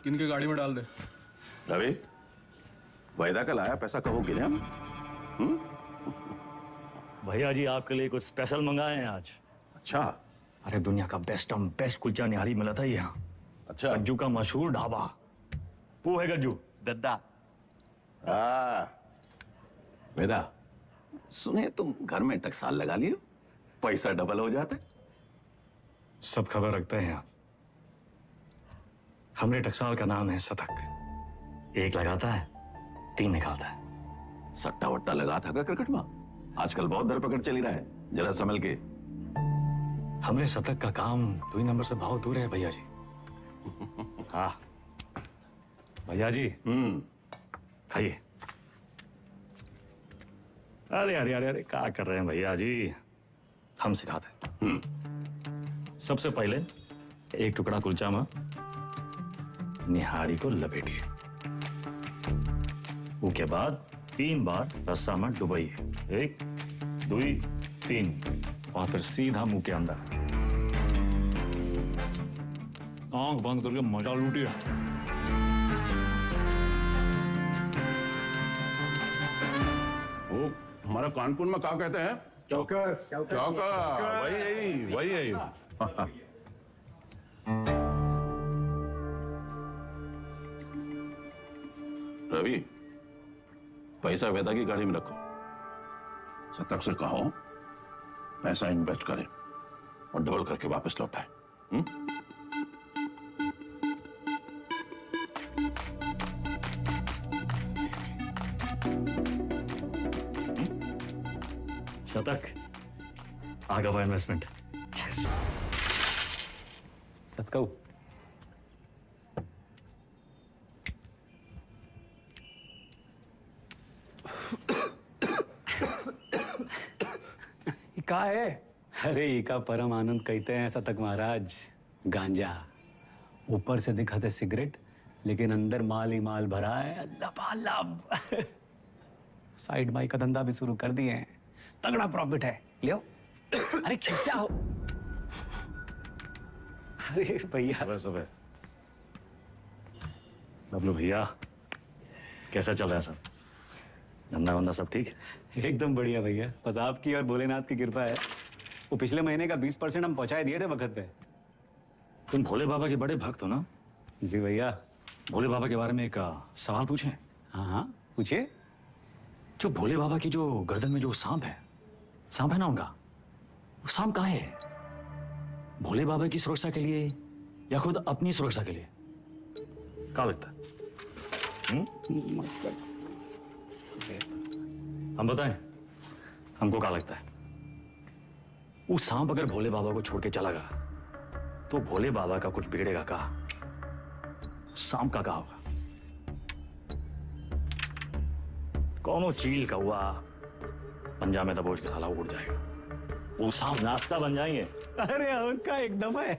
किनके गाड़ी में डाल दे। रवि, वैदा का लाया पैसा कहो गिने हम? भैया जी आपके लिए कुछ स्पेशल मंगाए हैं आज। अच्छा। अरे दुनिया का बेस्ट कुलचा निहारी मिला था यहाँ। अच्छा। गज्जू का मशहूर ढाबा। वो है गज्जू दद्दा। वेदा, सुने तुम घर में टकसाल लगा लिए, पैसा डबल हो जाते। सब खबर रखते हैं आप। हमरे टकसाल का नाम है सतक। एक लगाता है 3 निकालता है। सट्टा वट्टा लगा था क्या क्रिकेट में? आजकल बहुत धरपकड़ चली रहा है, जरा संभल के। हमरे शतक का काम 2 नंबर से बहुत दूर है भैया जी। हाँ भैया जी खाइए। अरे अरे अरे अरे क्या कर रहे हैं भैया जी, हम सिखाते हैं। सबसे पहले एक टुकड़ा कुलचा में निहारी को लपेटिए, उसके बाद 3 बार रस्सा में डुबाइए, 1 2 3, और फिर सीधा मुंह के अंदर। आंख बंद करके मजा लूटिए। वो हमारा कानपुर में क्या कहते हैं? चौकस। चौका, वही है। रवि, पैसा वेदा की गाड़ी में रखो। शतक से कहो पैसा इन्वेस्ट करे और डबल करके वापस लौटाए। शतक आगे हुआ इन्वेस्टमेंट। सतकऊ का है? अरे इका परम आनंद कहते हैं शतक महाराज। गांजा ऊपर से दिखाते सिगरेट, लेकिन अंदर माल ही माल भरा है लबालब। साइड बाई का धंधा भी शुरू कर दिए हैं, तगड़ा प्रॉफिट है। लियो अरे खींचा हो। अरे भैया सुबह बबलू भैया कैसा चल रहा है सब? धंधा वंदा सब ठीक? एकदम बढ़िया भैया, बस आपकी और भोलेनाथ की कृपा है। वो पिछले महीने का 20% हम पहुंचाए दिए थे वक्त पे। तुम भोले बाबा के बड़े भक्त हो ना? जी भैया। भोले बाबा के बारे में एक सवाल पूछें? हाँ हाँ पूछिए। जो भोले बाबा की जो गर्दन में जो सांप है ना उनका, वो सांप कहाँ है? भोले बाबा की सुरक्षा के लिए या खुद अपनी सुरक्षा के लिए? क्या लगता है? हम बताएं हमको क्या लगता है? वो सांप अगर भोले बाबा को छोड़ के चला गया तो भोले बाबा का कुछ बिगड़ेगा का? सांप का होगा? कौनो चील का हुआ पंजा में दबोच के साला उड़ जाएगा, वो सांप नाश्ता बन जाएंगे। अरे उनका एकदम है।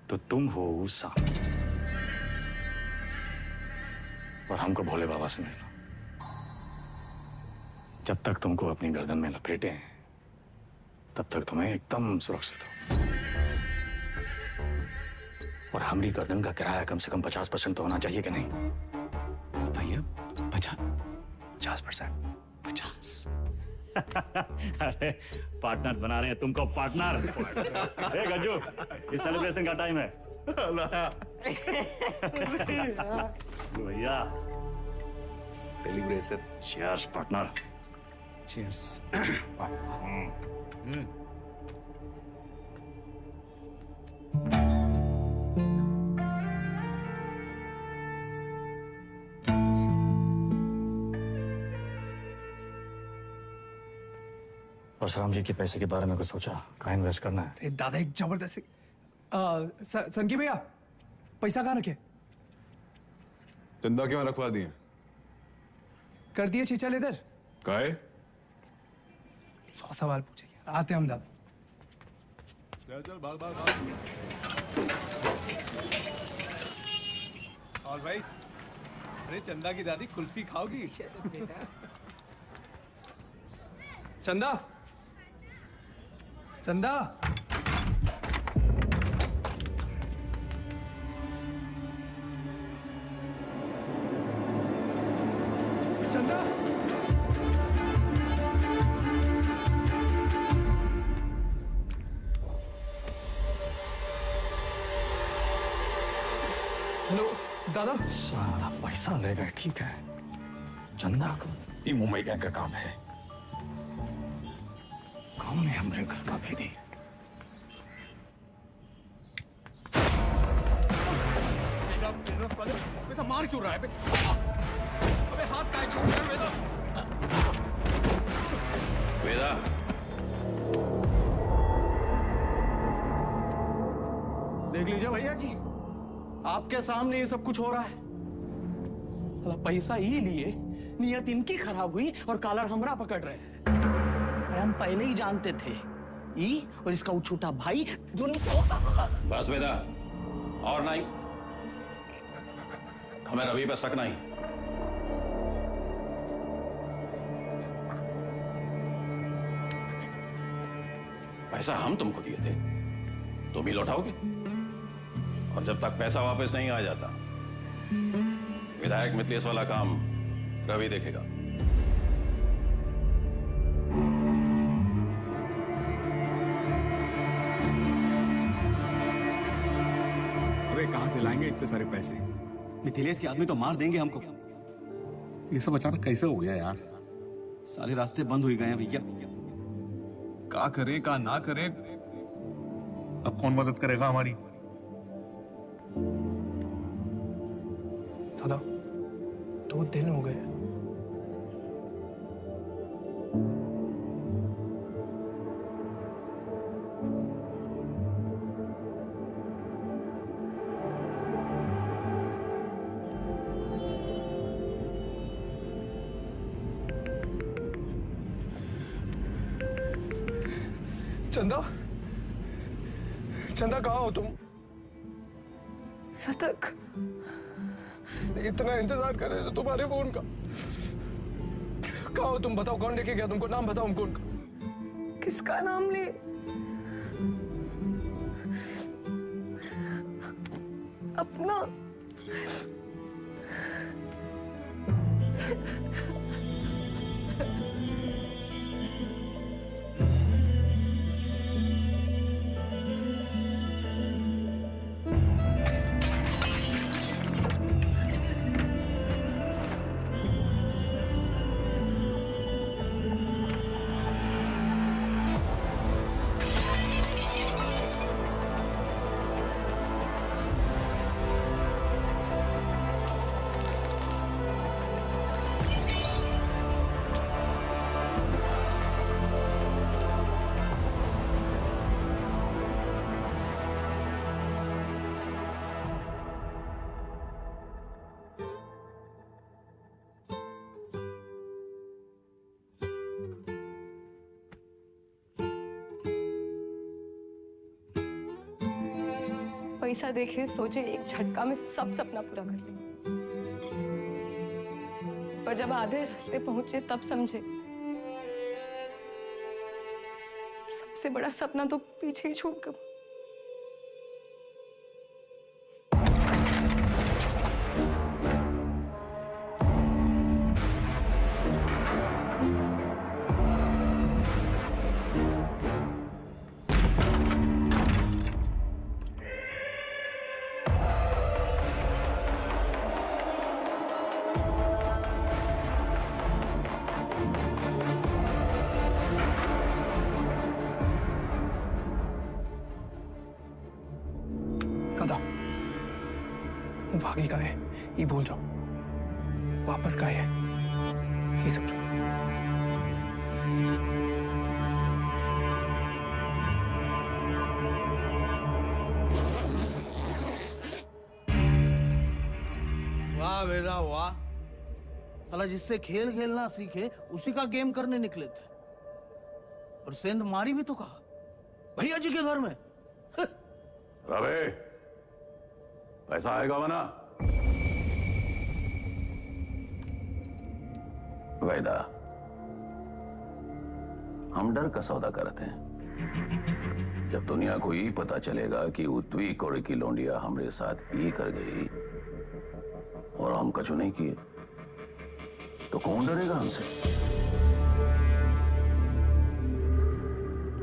तो तुम हो वो सांप और हमको भोले बाबा से मिलना। जब तक तुमको अपनी गर्दन में लपेटे हैं तब तक तुम्हें एकदम सुरक्षित हो। और हमारी गर्दन का किराया कम से कम 50% तो होना चाहिए कि नहीं भैया? 50%? अरे पार्टनर बना रहे हैं तुमको, पार्टनर। ए गज्जू, ये सेलिब्रेशन का टाइम है। भैया celebration. Cheers partner. Cheers. Parshuram ji के पैसे के बारे में कुछ सोचा? कहाँ इन्वेस्ट करना है? अरे दादा एक जबरदस्त संकी भैया पैसा कहाँ रखे? चंदा क्यों रखवा दिए? कर दिए चीचल इधर। काहे? 100 सवाल पूछेंगे, आते हम दादा। चल भाग। और भाई, अरे चंदा की दादी कुल्फी खाओगी? चंदा, चंदा। चंदा। हेलो दादा। सारा पैसा ले गए, ठीक है। चंदा को ये मुंबई का काम है। कौन है हमारे घर का भेदी? ऐसा मार क्यों रहा है? अबे हाथ काहे छोड़ रहा है वेदा? वेदा, देख लीजिए भैया जी, आपके सामने ये सब कुछ हो रहा है। पैसा ही लिए, नियत इनकी खराब हुई और कॉलर हमरा पकड़ रहे हैं। अरे हम पहले ही जानते थे, ई और इसका वो छोटा भाई दोनों। बस वेदा, और नहीं, हमें रवि पर शक नहीं। पैसा हम तुमको दिए थे, तुम ही लौटाओगे, और जब तक पैसा वापस नहीं आ जाता विधायक मिथिलेश वाला काम रवि देखेगा। अबे कहां से लाएंगे इतने सारे पैसे? मिथिलेश के आदमी तो मार देंगे हमको। ये सब अचानक कैसे हो गया यार? सारे रास्ते बंद हो गए हैं भैया। क्या करें क्या ना करें? अब कौन मदद करेगा हमारी? दादा 2 दिन हो गए। चंदा, चंदा कहाँ हो तुम? सतक, इतना इंतजार कर रहे थे तुम्हारे फोन का। कहाँ हो तुम? बताओ कौन लेके गया तुमको? नाम बताओ हमको उनका। किसका नाम ले? अपना। पैसा देखे सोचे एक झटका में सब सपना पूरा कर ले, पर जब आधे रास्ते पहुंचे तब समझे सबसे बड़ा सपना तो पीछे ही छूट गया। वो भागी का है ये भूल जाओ, वापस का है ये समझो। वाह वेदा वाह, साला जिससे खेल खेलना सीखे उसी का गेम करने निकले थे, और सेंध मारी भी तो कहा भैया जी के घर में। रवे, पैसा आएगा वना? वैदा, हम डर का सौदा करते हैं। जब दुनिया को ये पता चलेगा कि उत्वी कोड़े की लौंडिया हमरे साथ ये कर गई और हम कछु नहीं किए, तो कौन डरेगा हमसे?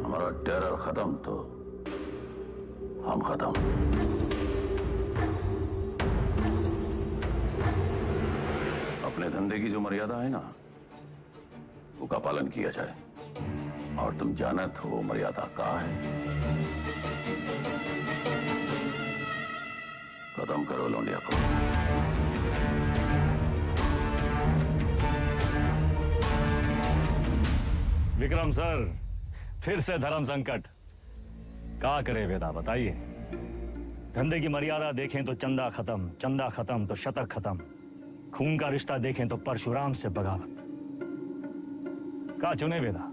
हमारा टेरर खत्म तो हम खत्म। अपने धंधे की जो मर्यादा है ना, उसका पालन किया जाए, और तुम जानत हो मर्यादा का है। खत्म करो लौंडिया को। विक्रम सर, फिर से धर्म संकट। क्या करे वेदा, बताइए। धंधे की मर्यादा देखें तो चंदा खत्म, चंदा खत्म तो शतक खत्म, खून का रिश्ता देखें तो परशुराम से बगावत। क्या चुने वेदा,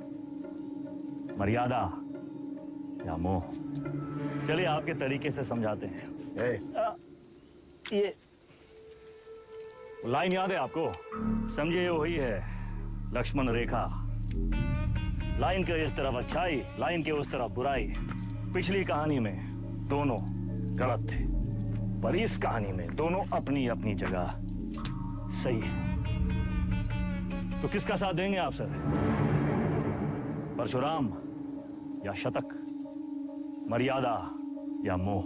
मर्यादा या मोह? चलिए आपके तरीके से समझाते हैं। ये लाइन याद है आपको? समझिए वही है लक्ष्मण रेखा। लाइन के इस तरफ अच्छाई, लाइन के उस तरफ बुराई। पिछली कहानी में दोनों गलत थे, पर इस कहानी में दोनों अपनी अपनी जगह सही है। तो किसका साथ देंगे आप सर? परशुराम या शतक, मर्यादा या मोह?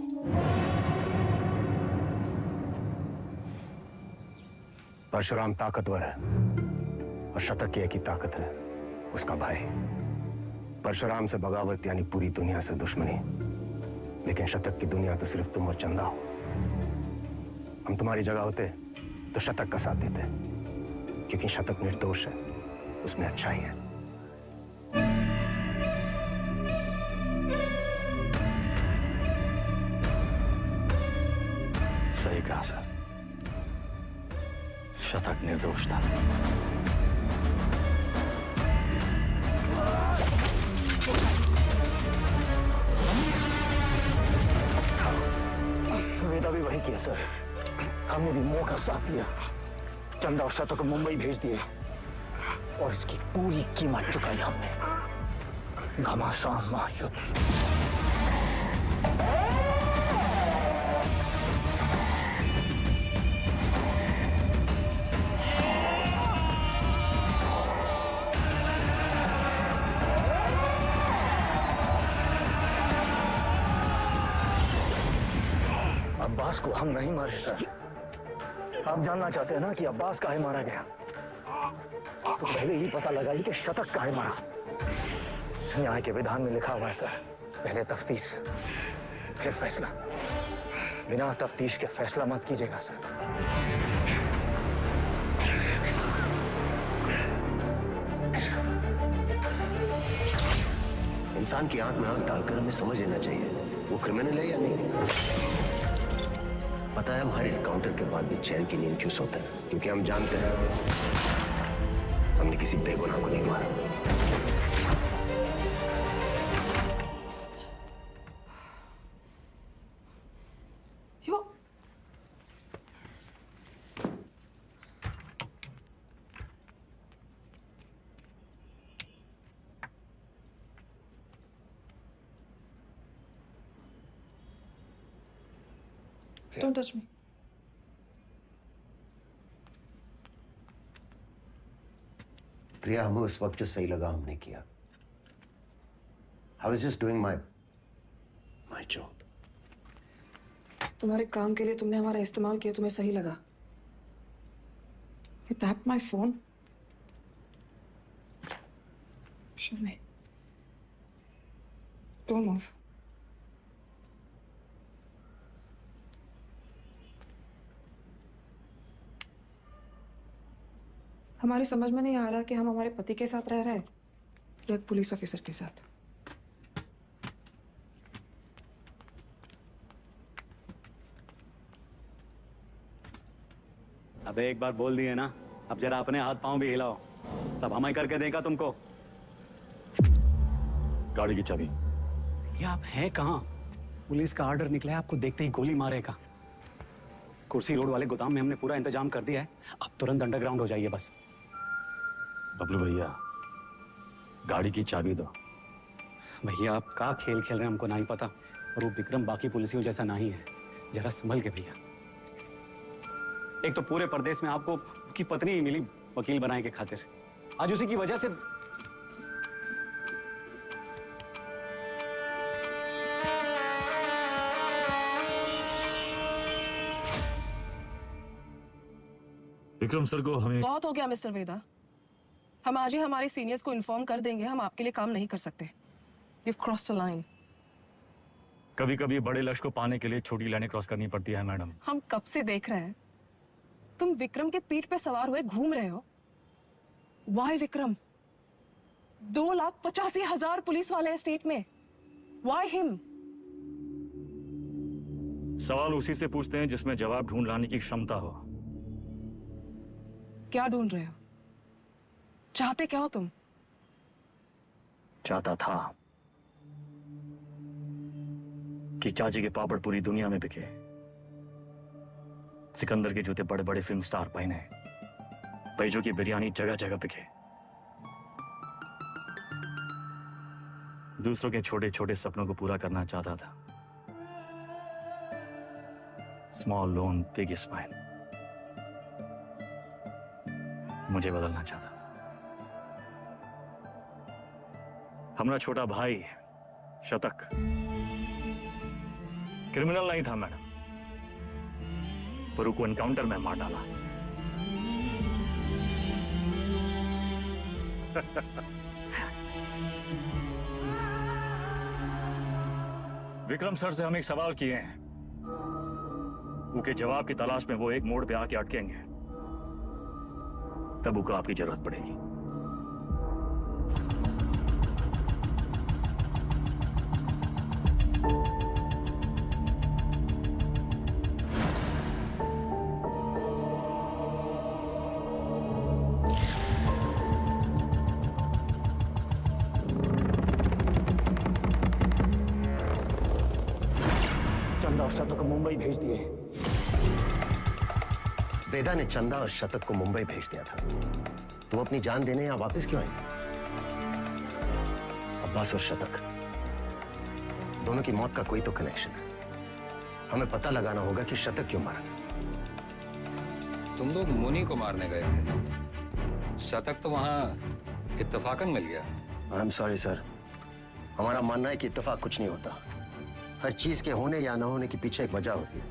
परशुराम ताकतवर है और शतक की एक ही ताकत है, उसका भाई। परशुराम से बगावत यानी पूरी दुनिया से दुश्मनी, लेकिन शतक की दुनिया तो सिर्फ तुम और चंदा हो। हम तुम्हारी जगह होते तो शतक का साथ देते, क्योंकि शतक निर्दोष है, उसमें अच्छाई है। सही कहा सर, शतक निर्दोष था। वेदा भी वही किया सर, हमने भी मोह का साथ दिया। चंदा और शतक को मुंबई भेज दिए और इसकी पूरी कीमत चुकाई हमने। घमासान महायुद्ध। अब्बास को हम नहीं मारे सर। आप जानना चाहते हैं ना कि अब्बास काहे मारा गया? तो पहले ही पता लगाइए कि शतक काहे मारा। न्याय के विधान में लिखा हुआ है सर, पहले तफ्तीश फिर फैसला। बिना तफ्तीश के फैसला मत कीजिएगा सर। इंसान की आंख में आंख डालकर हमें समझ लेना चाहिए वो क्रिमिनल है या नहीं। पता है हम हर एनकाउंटर के बाद भी चैन की नींद क्यों सोते हैं? क्योंकि हम जानते हैं हमने किसी बेगुनाह को नहीं मारा। Don't touch me. प्रिया, हमें उस वक्त जो सही लगा हमने किया। I was just doing my job. तुम्हारे काम के लिए तुमने हमारा इस्तेमाल किया, तुम्हें सही लगा? You tapped my phone. Show me. Don't move. हमारी समझ में नहीं आ रहा कि हम हमारे पति के साथ रह रहे हैं या एक पुलिस ऑफिसर के साथ। अबे एक बार बोल दिए ना, अब जरा अपने हाथ पांव भी हिलाओ। सब हमें करके देगा तुमको। गाड़ी की चाबी। ये आप हैं कहाँ? पुलिस का ऑर्डर निकला है, आपको देखते ही गोली मारेगा। कुर्सी रोड वाले गोदाम में हमने पूरा इंतजाम कर दिया है, अब तुरंत अंडरग्राउंड हो जाइए बस। बबलू भैया, गाड़ी की चाबी दो। भैया आप क्या खेल खेल रहे हैं हमको नहीं पता, और वो विक्रम बाकी पुलिसियों जैसा नहीं है। जरा संभल के भैया। एक तो पूरे प्रदेश में आपको उसकी पत्नी ही मिली वकील बनाने के खातिर, आज उसी की वजह से। विक्रम सर को हमें बहुत हो गया मिस्टर वेदा। हम आज ही हमारे सीनियर्स को इन्फॉर्म कर देंगे, हम आपके लिए काम नहीं कर सकते। You've crossed a line. कभी कभी बड़े लक्ष्य को पाने के लिए छोटी लाइनें क्रॉस करनी पड़ती है मैडम। हम कब से देख रहे हैं तुम विक्रम के पीठ पे सवार हुए घूम रहे हो। Why विक्रम? 2,85,000 पुलिस वाले हैं स्टेट में। Why him? सवाल उसी से पूछते हैं जिसमें जवाब ढूंढ लाने की क्षमता हो। क्या ढूंढ रहे हो? चाहते क्या हो तुम? चाहता था कि चाची के पापड़ पूरी दुनिया में बिके, सिकंदर के जूते बड़े बड़े फिल्म स्टार पहने, बैजों की बिरयानी जगह जगह बिके, दूसरों के छोटे छोटे सपनों को पूरा करना चाहता था। Small loan big smile. मुझे बदलना चाहता। हमारा छोटा भाई शतक क्रिमिनल नहीं था मैडम, पर उसको एनकाउंटर में मार डाला। विक्रम सर से हम एक सवाल किए हैं, उसके जवाब की तलाश में वो एक मोड़ पे आके अटकेंगे, तब उसको आपकी जरूरत पड़ेगी। चंदा और शतक को मुंबई भेज दिए। वेदा ने चंदा और शतक को मुंबई भेज दिया था, तो वो अपनी जान देने यहां वापस क्यों आए? अब्बास और शतक दोनों की मौत का कोई तो कनेक्शन है। हमें पता लगाना होगा कि शतक क्यों मारा। तुम लोग मुनि को मारने गए थे, शतक तो वहां इत्तेफाकन मिल गया। आई एम सॉरी सर, हमारा मानना है कि इत्तेफाक कुछ नहीं होता। हर चीज के होने या न होने के पीछे एक वजह होती है।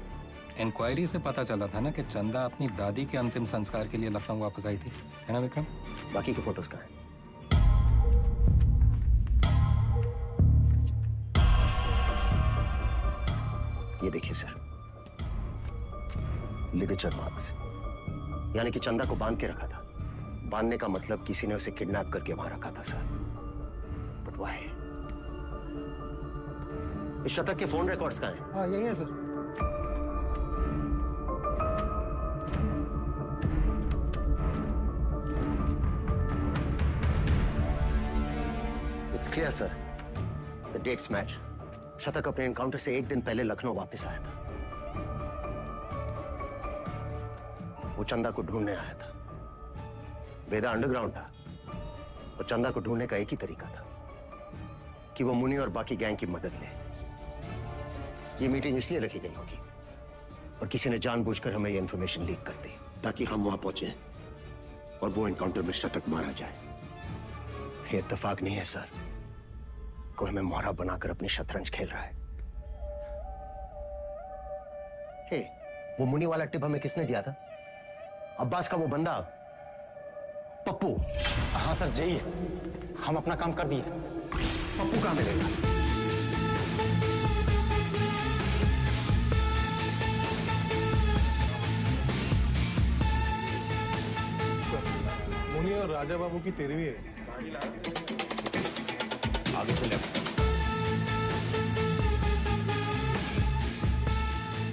इंक्वायरी से पता चला था ना कि चंदा अपनी दादी के अंतिम संस्कार के लिए लखनऊ वापस आई थी, है ना विक्रम? बाकी के फोटोज कहाँ हैं? ये देखिए सर, लिगेचर मार्क्स, यानी कि चंदा को बांध के रखा था। बांधने का मतलब किसी ने उसे किडनैप करके वहां रखा था सर। But why? इस शतक के फोन रिकॉर्ड्स कहाँ हैं? हाँ यही है sir. It's clear, sir. The dates match. शतक अपने एनकाउंटर से एक दिन पहले लखनऊ वापस आया था। वो चंदा को ढूंढने आया था। वेदा अंडरग्राउंड था और चंदा को ढूंढने का एक ही तरीका था कि वो मुनि और बाकी गैंग की मदद ले। ये मीटिंग इसलिए रखी गई होगी और किसी ने जानबूझकर हमें ये इंफॉर्मेशन लीक कर दी ताकि हम वहां पहुंचे और वो एनकाउंटर में शतक मारा जाए। ये इत्तेफाक नहीं है सर, कोई हमें मोहरा बनाकर अपनी शतरंज खेल रहा है। हे, वो मुनि वाला टिप हमें किसने दिया था? अब्बास का वो बंदा पप्पू। हाँ सर, जय हम अपना काम कर दिए। पप्पू कहाँ मिलेगा? मुनि और राजा बाबू की तेरहवीं है। आगे से लेफ्ट।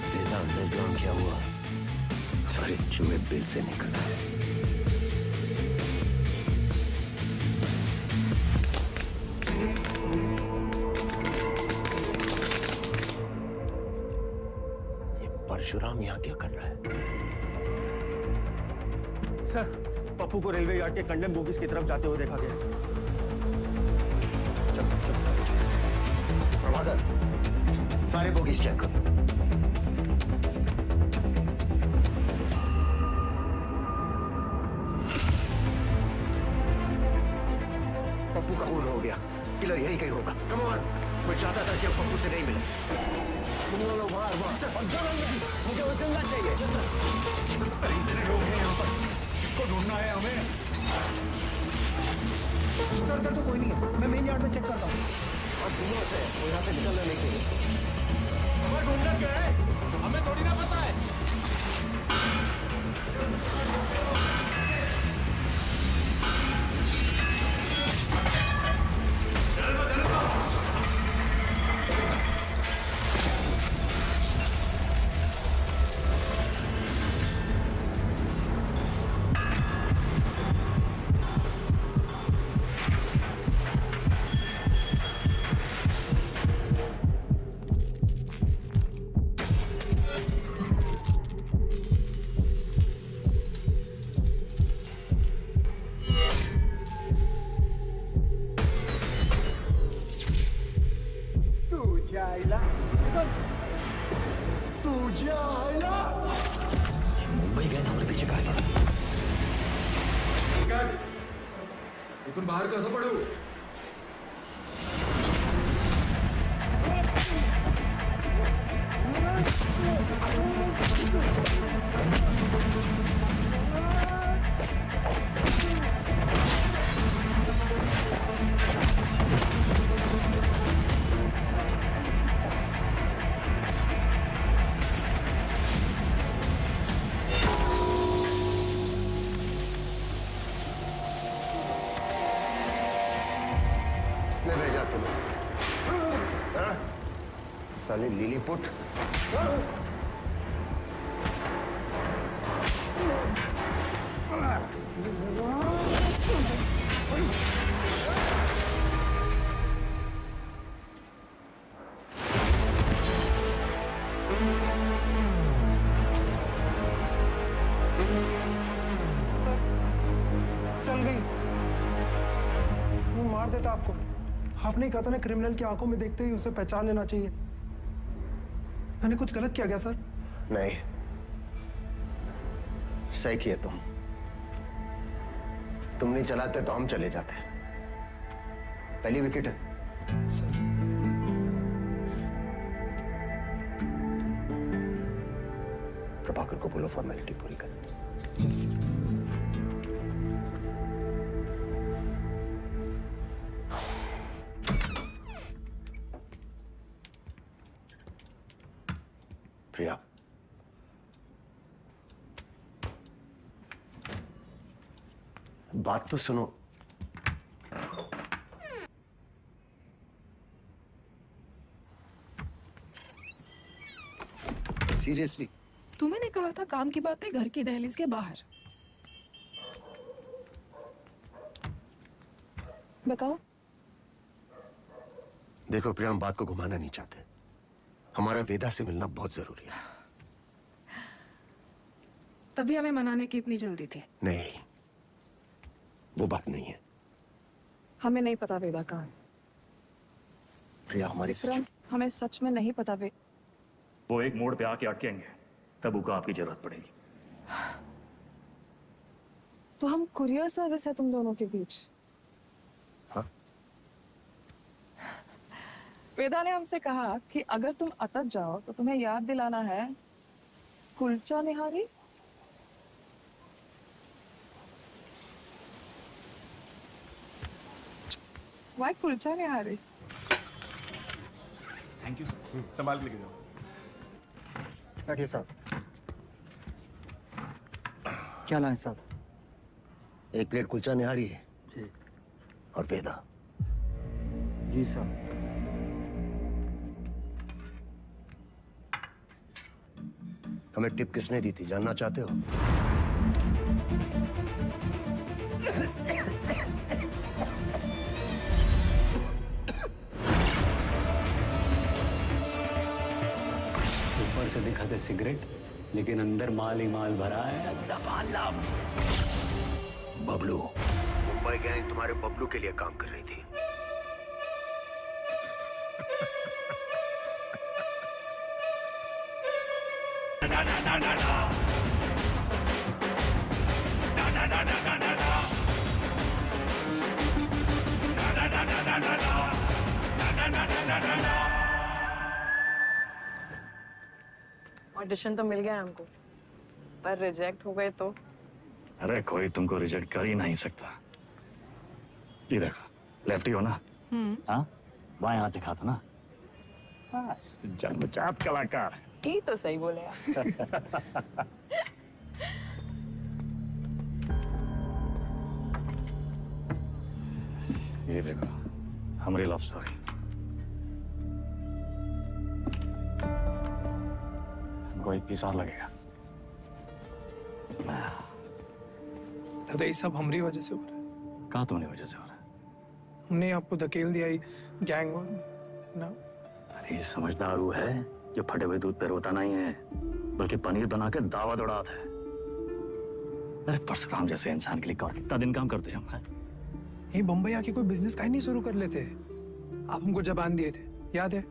बेटा अंडरग्राउंड क्या हुआ? सारे चूहे बिल से निकल आए। ये परशुराम यहाँ क्या कर रहा है? सर, पप्पू को रेलवे यार्ड के कंडेम बोगीज की तरफ जाते हुए देखा गया। प्रभाकर, सारे बोगीज चेक करो। पप्पू का खून हो गया, किलर यही कहीं होगा। कम ऑन, मैं चाहता था कि पप्पू से नहीं मिले। तुम लोग मुझे वो जिंदा चाहिए। इतने लोग हैं यहाँ पर, इसको ढूंढना है हमें। सर इधर तो कोई नहीं है, मैं मेन यार्ड में चेक करता हूँ। और सुनो से, वो यहाँ से निकलना नहीं चाहिए। हमें ढूंढना क्या है? हमें थोड़ी ना पता है। तुझ्या आईला मुंबई गए हमारे पीछे काय पड़ा? इथून बाहेर कसं पडू? किसने भेजा तुम्हें? हाँ? साले लिलीपुट। चल गई। वो मार देता आपको। आपने कहा था ना क्रिमिनल की आंखों में देखते ही उसे पहचान लेना चाहिए। मैंने कुछ गलत किया क्या सर? नहीं, सही किए तुम नहीं चलाते तो हम चले जाते। पहली विकेट है। प्रभाकर को बोलो फॉर्मेलिटी पूरी कर। Yes sir. प्रिया, बात तो सुनो। सीरियसली? तुम्हें कहा था काम की बातें घर की दहलीज के बाहर। बताओ। देखो प्रिया, हम बात को घुमाना नहीं चाहते। हमारा वेदा से मिलना बहुत जरूरी है। तभी हमें मनाने की इतनी जल्दी थी। नहीं, वो बात नहीं है। हमें नहीं पता वेदा कहाँ है। प्रिया, हमारी हमें सच में नहीं पता वो एक मोड़ पे आके अटकेंगे, तब उनको आपकी जरूरत पड़ेगी। तो हम कुरियर सर्विस है तुम दोनों के बीच। हाँ? वेदा ने हमसे कहा कि अगर तुम अटक जाओ तो तुम्हें याद दिलाना है kulcha nihari. Why kulcha nihari? Thank you sir. संभाल के लेके जाओ। बैठिए साहब। क्या लाए साहब? एक प्लेट कुलचा निहारी है जी। और वेदा। जी साहब। हमें टिप किसने दी थी, जानना चाहते हो? ऊपर से दिखाते सिगरेट, लेकिन अंदर माल ही माल भरा है लबालब। बबलू, मुंबई गैंग तुम्हारे बबलू के लिए काम कर रही थी। ऑडिशन तो मिल गया हमको, पर रिजेक्ट हो गए तो? अरे कोई तुमको रिजेक्ट कर ही नहीं सकता। ये देखो, लेफ्टी हो ना? हाँ, बाएं हाथ सिखा था ना? जन्मजात कलाकार। ये तो सही बोले आप। ये देखो, हमारी लव स्टोरी। हमको 1 पीस और लगेगा। दादा ये सब हमारी वजह से हो रहा है। कहाँ तुम्हारी वजह से हो रहा है? हमने आपको धकेल दिया ही गैंग वॉर ना। अरे समझदार वो है जो फटे हुए दूध पे रोता नहीं है, बल्कि पनीर बना के दावा दौड़ाता है। अरे परशुराम जैसे इंसान के लिए कौन कितना दिन काम करते हैं हम? यही बम्बई आके कोई बिजनेस का ही नहीं शुरू कर लेते। आप हमको जबान दिए थे, याद है?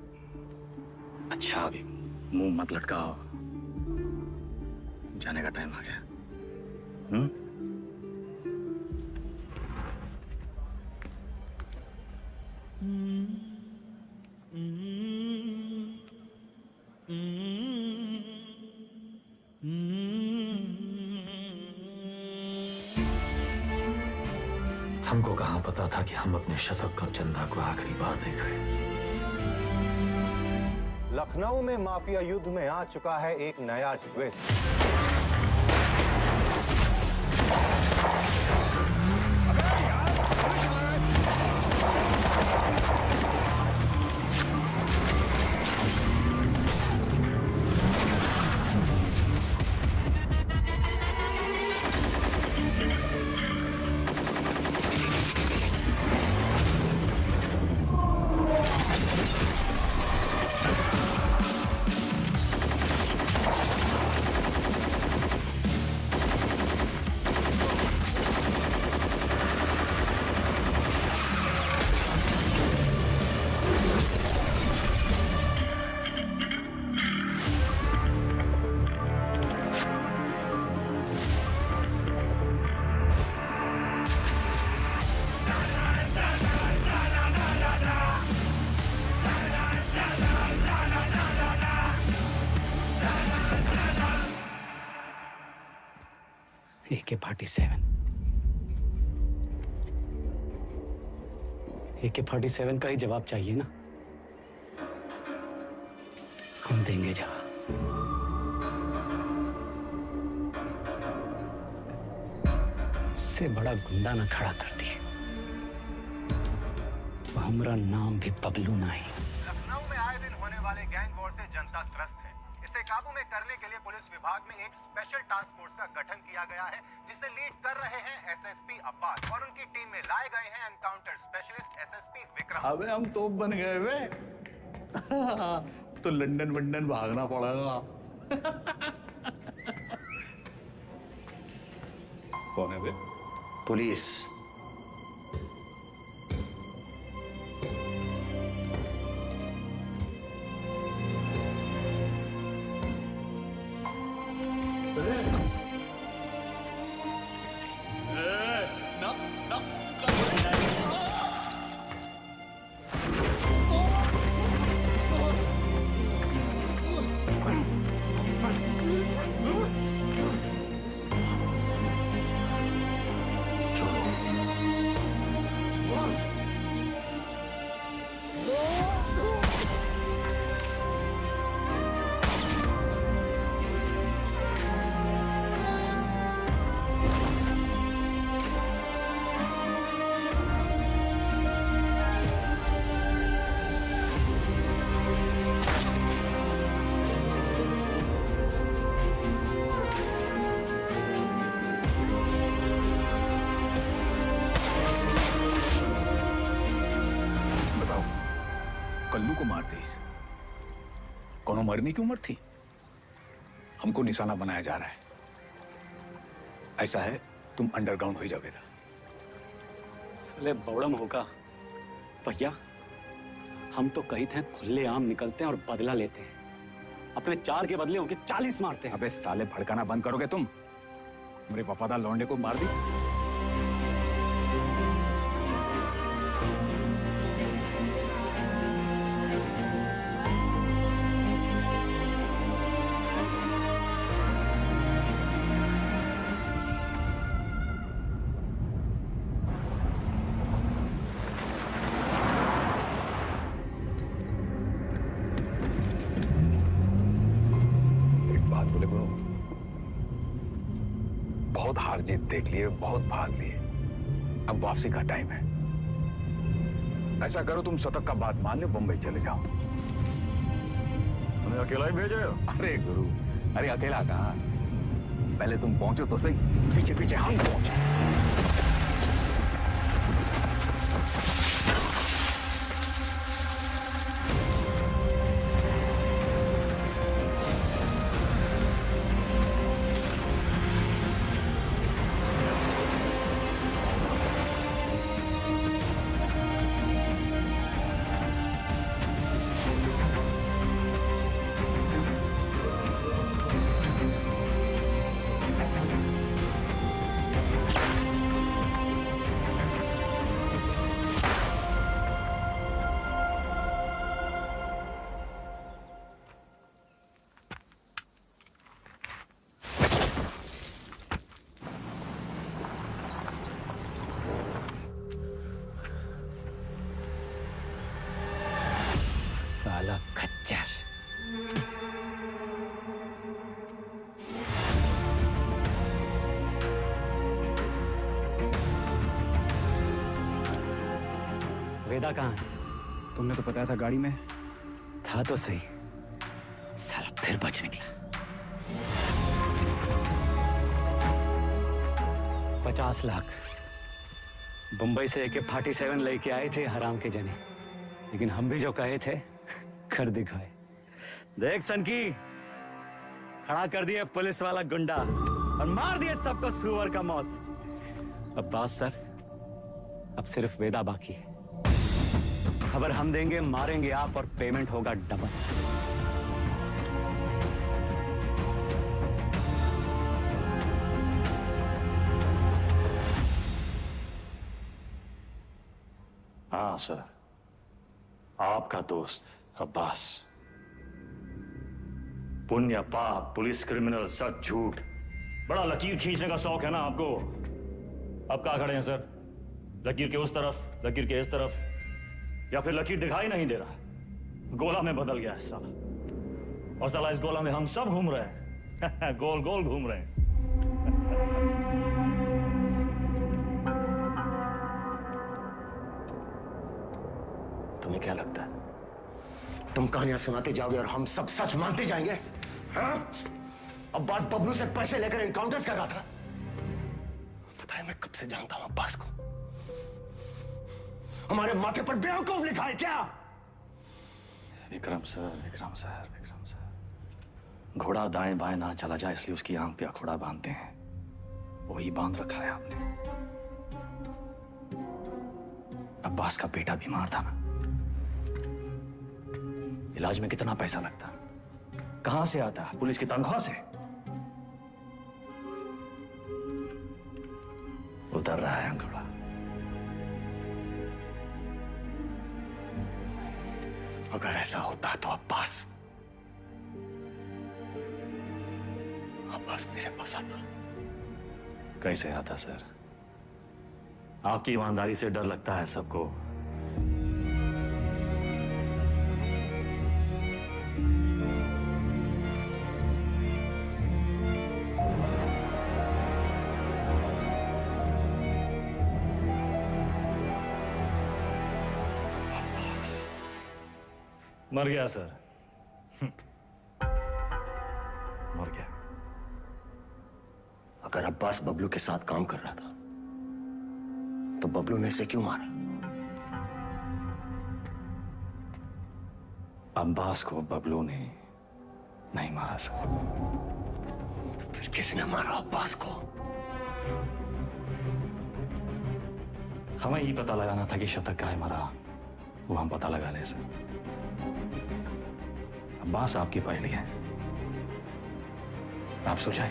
अच्छा अभी मुंह मत लटकाओ, जाने का टाइम आ गया। हमको कहां पता था कि हम अपने शतक और चंदा को आखिरी बार देख रहे हैं। लखनऊ में माफिया युद्ध में आ चुका है एक नया ट्विस्ट। AK-47 का ही जवाब चाहिए ना, हम देंगे जवाब। उससे बड़ा गुंडा ना खड़ा कर दिए, तो हमारा नाम भी बबलू ना ही। लखनऊ में आए दिन होने वाले गैंग वॉर से जनता त्रस्त है। इसे काबू में करने के लिए पुलिस विभाग में एक स्पेशल टास्क फोर्स का गठन किया गया है, जिसे लीड कर रहे हैं SSP अब्बास और उनकी टीम में लाए गए हैं एनकाउंटर स्पेशलिस्ट SSP विक्रम। अबे हम तोप बन गए वे। तो लंदन वंदन भागना पड़ेगा। कौन है वे? पुलिस। कल्लू को मार दी, कौनो मरने की उम्र थी। हमको निशाना बनाया जा रहा है। ऐसा है, तुम अंडरग्राउंड हो जाओगे। साले बौड़म होगा भैया, हम तो कही थे खुले आम निकलते हैं और बदला लेते हैं, अपने 4 के बदले होके 40 मारते हैं। अबे साले भड़काना बंद करोगे तुम? मेरे वफादार लौंडे को मार दी। बहुत हार जीत देख लिए, बहुत भाग लिए, अब वापसी का टाइम है। ऐसा करो, तुम शतक का बात मान लो, बंबई चले जाओ। उन्हें अकेला ही भेजे? अरे गुरु, अरे अकेला कहाँ, पहले तुम पहुंचो तो सही। पीछे पीछे हम पहुंचे। वेदा कहाँ है? तुमने तो बताया था गाड़ी में। था तो सही, साला फिर बच निकला। 50 लाख बंबई से AK-47 लेके आए थे हराम के जने, लेकिन हम भी जो कहे थे कर दिखाए। देख सनकी, खड़ा कर दिए पुलिस वाला गुंडा और मार दिए सबको सुअर का मौत। अब्बास सर, अब सिर्फ वेदा बाकी है। खबर हम देंगे, मारेंगे आप और पेमेंट होगा डबल। हाँ सर, आपका दोस्त अब्बास। पुण्य पाप, पुलिस, क्रिमिनल, सच झूठ, बड़ा लकीर खींचने का शौक है ना आपको। अब कहाँ खड़े हैं सर? लकीर के उस तरफ, लकीर के इस तरफ, या फिर लकीर दिखाई नहीं दे रहा, गोला में बदल गया है साला। और साला इस गोला में हम सब घूम रहे हैं गोल गोल घूम रहे हैं। तुम्हें क्या लगता है तुम कहानियां सुनाते जाओगे और हम सब सच मानते जाएंगे? हाँ? अब्बास बबलू से पैसे लेकर एनकाउंटर्स कर रहा था। पता है मैं कब से जानता हूं अब्बास को। हमारे माथे पर बेवकूफ लिखा है क्या? Vikram sir, Vikram sir, Vikram sir, घोड़ा दाएं बाएं ना चला जाए इसलिए उसकी आंख पे अखोड़ा बांधते हैं, वही बांध रखा है आपने। अब्बास का बेटा बीमार था ना, इलाज में कितना पैसा लगता, कहां से आता? पुलिस की तनख्वाह से। उतर रहा है अंगूठा। अगर ऐसा होता तो अब्बास मेरे पास आता। कैसे आता सर? आपकी ईमानदारी से डर लगता है सबको। मर गया सर, मर गया। अगर अब्बास बबलू के साथ काम कर रहा था तो बबलू ने इसे क्यों मारा? अब्बास को बबलू ने नहीं मारा सर। फिर किसने मारा अब्बास को? हमें ही पता लगाना था कि शतक काहे मरा, वो हम पता लगा ले सर। अब्बास आपकी पहली है, आप सुलझाइए।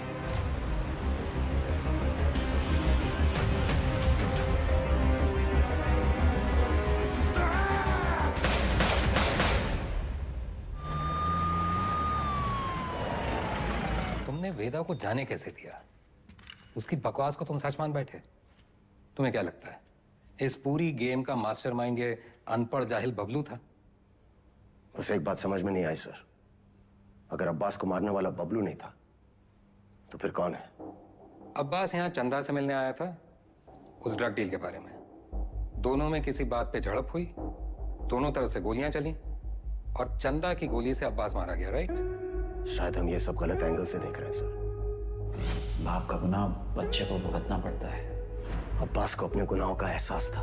तुमने वेदा को जाने कैसे दिया? उसकी बकवास को तुम सच मान बैठे? तुम्हें क्या लगता है इस पूरी गेम का मास्टरमाइंड ये अनपढ़ जाहिल बबलू था? बस एक बात समझ में नहीं आई सर, अगर अब्बास को मारने वाला बबलू नहीं था तो फिर कौन है? अब्बास यहाँ चंदा से मिलने आया था उस ड्रग डील के बारे में। दोनों में किसी बात पे झड़प हुई, दोनों तरफ से गोलियां चली और चंदा की गोली से अब्बास मारा गया, राइट? शायद हम ये सब गलत एंगल से देख रहे हैं सर। बाप का गुनाह बच्चे को भुगतना पड़ता है। अब्बास को अपने गुनाहों का एहसास था,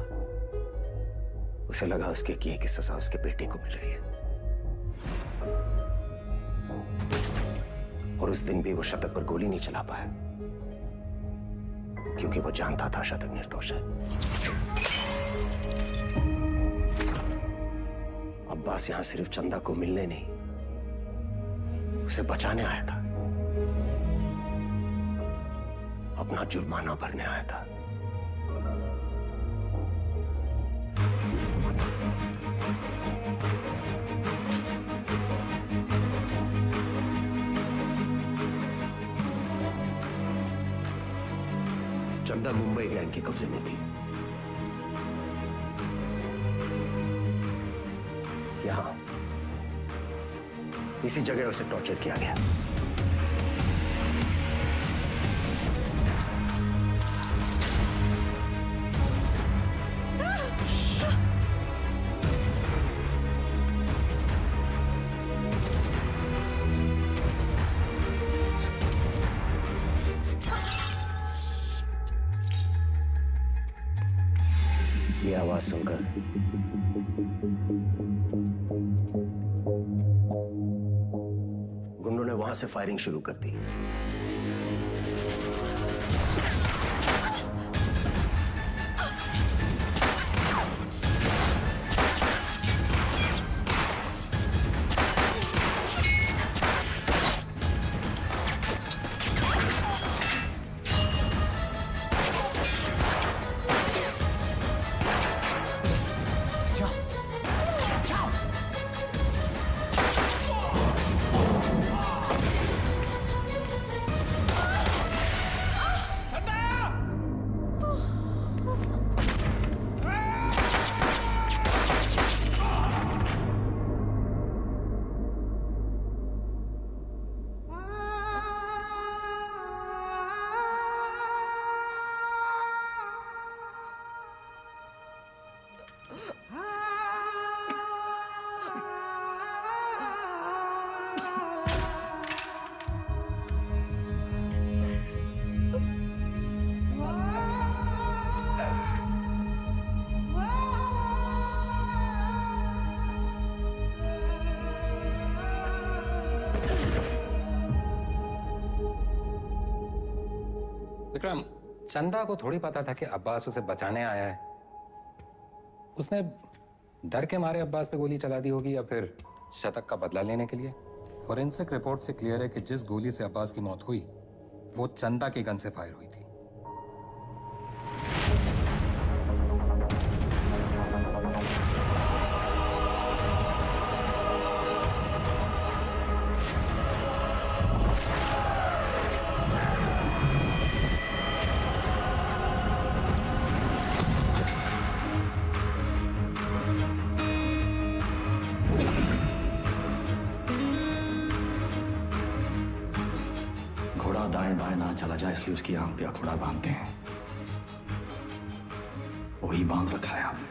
उसे लगा उसके किए की सजा उसके बेटे को मिल रही है। और उस दिन भी वो शतक पर गोली नहीं चला पाया क्योंकि वो जानता था शतक निर्दोष है। अब्बास यहां सिर्फ चंदा को मिलने नहीं, उसे बचाने आया था, अपना जुर्माना भरने आया था। चंदा मुंबई गैंग के कब्जे में थी। यहां इसी जगह उसे टॉर्चर किया गया। आवाज सुनकर गुंडों ने वहां से फायरिंग शुरू कर दी। विक्रम, चंदा को थोड़ी पता था कि अब्बास उसे बचाने आया है। उसने डर के मारे अब्बास पे गोली चला दी होगी या फिर शतक का बदला लेने के लिए। फॉरेंसिक रिपोर्ट से क्लियर है कि जिस गोली से अब्बास की मौत हुई वो चंदा के गन से फायर हुई थी। घोड़ा दाएं बाएं ना चला जाए इसलिए उसकी आंख पे अखोड़ा बांधते हैं। वही बांध रखा है आपने।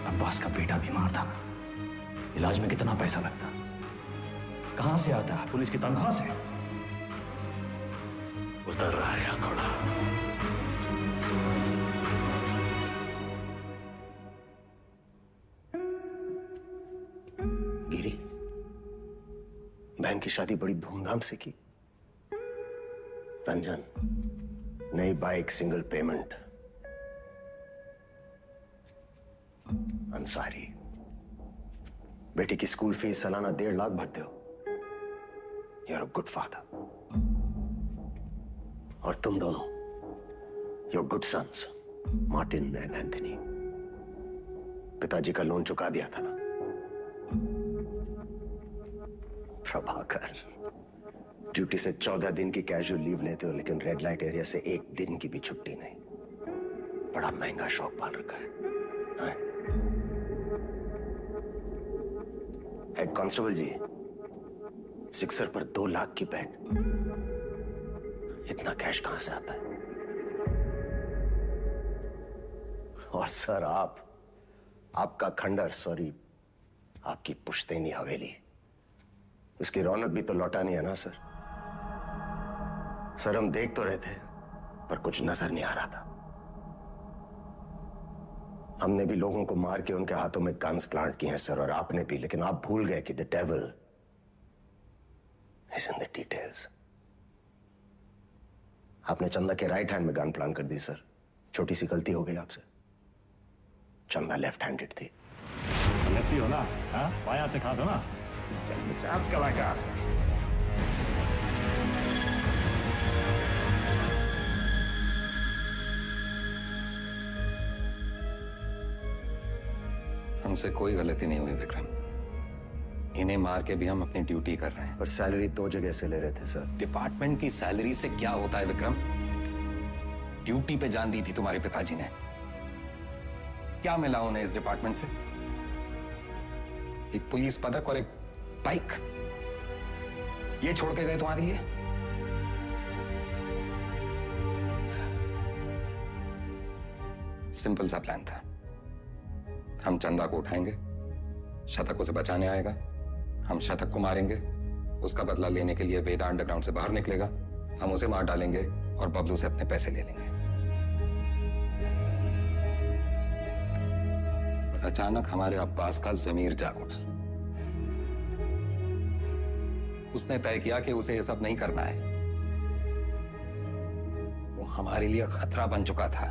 अब्बास का बेटा बीमार था ना, इलाज में कितना पैसा लगता, कहां से आता है? पुलिस की तनख्वाह से। उतर रहा है अखोड़ा। गिरी, बहन की शादी बड़ी धूमधाम से की। रंजन, नई बाइक, सिंगल पेमेंट। अंसारी, बेटी की स्कूल फीस सालाना 1.5 लाख भरते हो। You are a good father. और तुम दोनों, your good sons, Martin and Anthony. पिताजी का लोन चुका दिया था ना। प्रभाकर, ड्यूटी से 14 दिन की कैजुअल लीव लेते हो, लेकिन रेड लाइट एरिया से 1 दिन की भी छुट्टी नहीं। बड़ा महंगा शौक पाल रखा है। हेड कांस्टेबल जी, सिक्सर पर 2 लाख की बेट। इतना कैश कहां से आता है? और सर, आपका खंडर, सॉरी, आपकी पुश्तैनी हवेली, उसकी रौनक भी तो लौटानी है ना सर। सर, हम देख तो रहे थे पर कुछ नजर नहीं आ रहा था। हमने भी लोगों को मार के उनके हाथों में गन्स प्लांट किए हैं सर, और आपने भी, लेकिन आप भूल गए कि the devil is in the details. आपने चंदा के राइट हैंड में गन प्लांट कर दी सर। छोटी सी गलती हो गई आपसे। चंदा लेफ्ट हैंडेड थी। लेफ्टी हो ना? हाँ, बाएं से खा दो ना। चाँद कलाकार। हमसे कोई गलती नहीं हुई विक्रम। इन्हें मार के भी हम अपनी ड्यूटी कर रहे हैं। और सैलरी 2 जगह से ले रहे थे सर। डिपार्टमेंट की सैलरी से क्या होता है विक्रम? ड्यूटी पे जान दी थी तुम्हारे पिताजी ने। क्या मिला उन्हें इस डिपार्टमेंट से? एक पुलिस पदक और एक बाइक, ये छोड़ के गए तुम्हारे लिए? सिंपल सा प्लान था। हम चंदा को उठाएंगे, शतक उसे बचाने आएगा, हम शतक को मारेंगे, उसका बदला लेने के लिए वेदा अंडरग्राउंड से बाहर निकलेगा, हम उसे मार डालेंगे और बबलू से अपने पैसे ले लेंगे। और अचानक हमारे अब्बास का जमीर जाग उठा। उसने तय किया कि उसे ये सब नहीं करना है। वो हमारे लिए खतरा बन चुका था,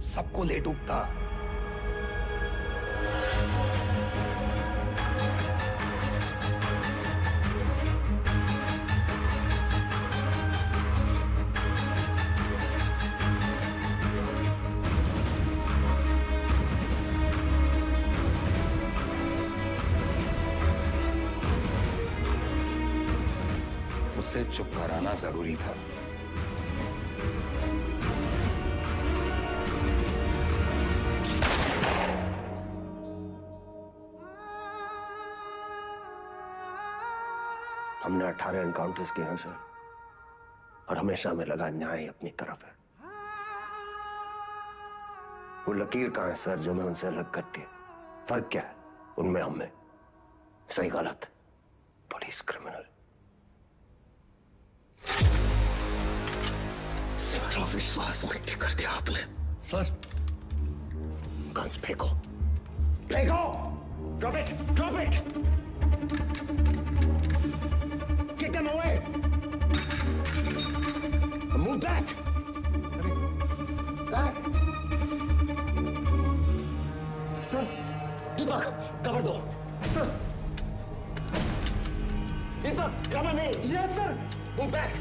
सबको ले डूबता। उससे चुप कराना जरूरी था। हमने 18 एनकाउंटर्स किए हैं सर, और हमेशा हमें लगा न्याय अपनी तरफ है। वो लकीर कहां है सर जो मैं उनसे अलग करती है? फर्क क्या है उनमें हम में? सही गलत, पुलिस क्रिमिनल। सारा विश्वास मिट्टी कर दिया आपने सर। गन्स फेंको, फेंको। Drop it, drop it. Get them away! Move back! Back! Sir, Deepak, cover दो. Sir! Deepak, cover me! Yes, sir! Move back!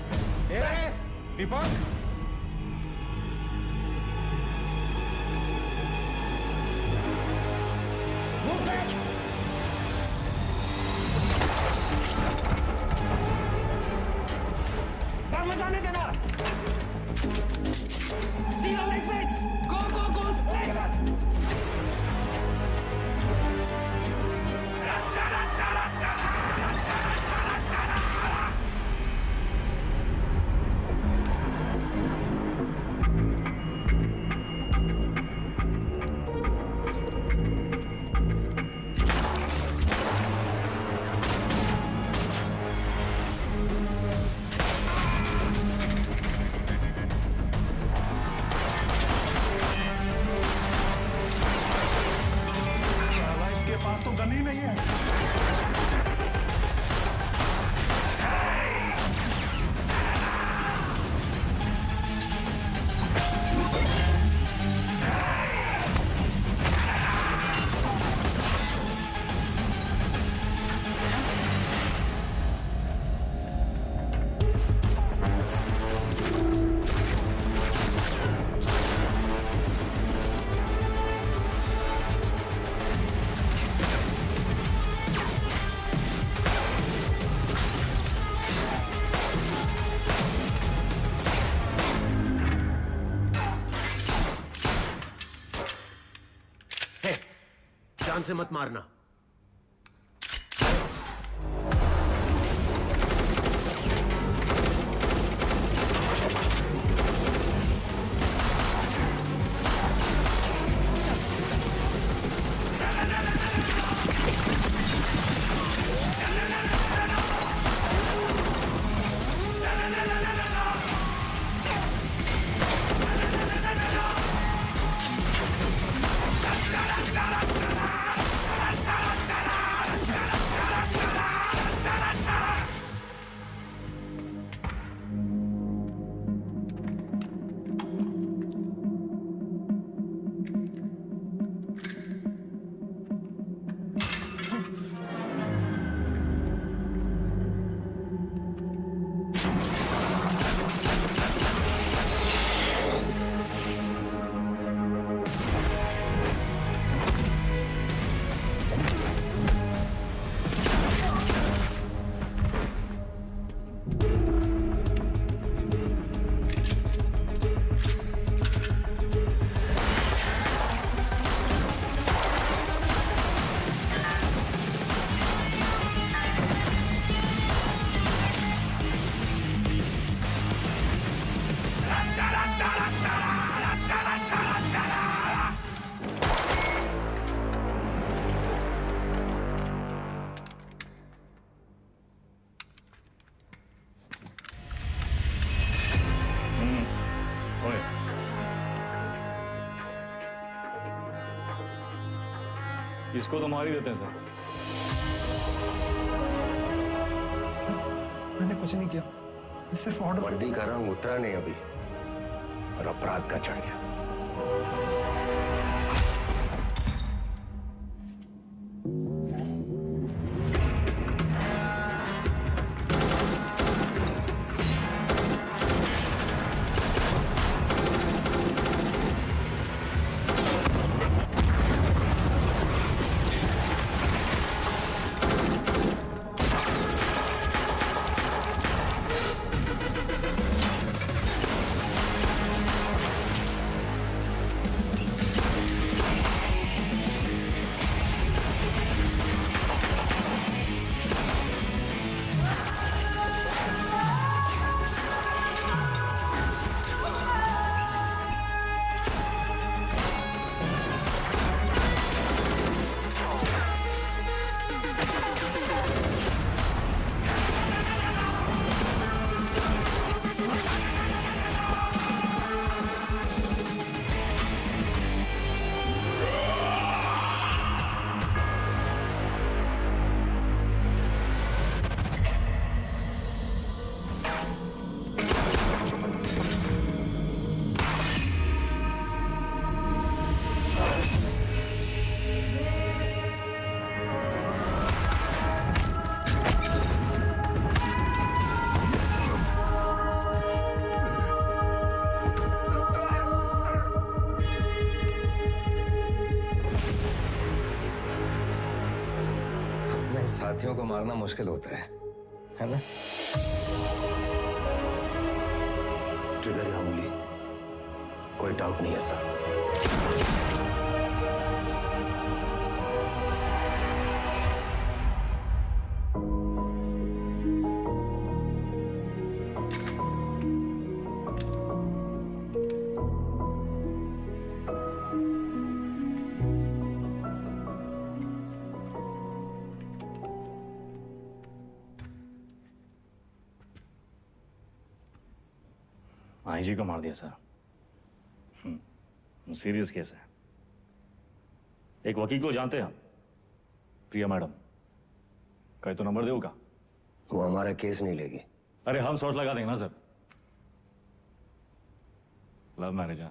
Back! Deepak! Move back! मत जाने देना। See all exits. Go, go, go. Spray. जान से मत मारना। इसको तो मार ही देते हैं सर। मैंने कुछ नहीं किया, मैं सिर्फ ऑर्डर। वर्दी का रंग उतरा नहीं अभी और अपराध का चढ़ गया। साथियों को मारना मुश्किल होता है ना? ट्रिगर या उंगली, कोई डाउट नहीं है सर। आईजी को मार दिया सर। सीरियस केस है। एक वकील को जानते हैं हम, प्रिया मैडम। कहे तो नंबर दे का। वो हमारा केस नहीं लेगी। अरे हम सोच लगा देंगे ना सर। लव मैरिज है।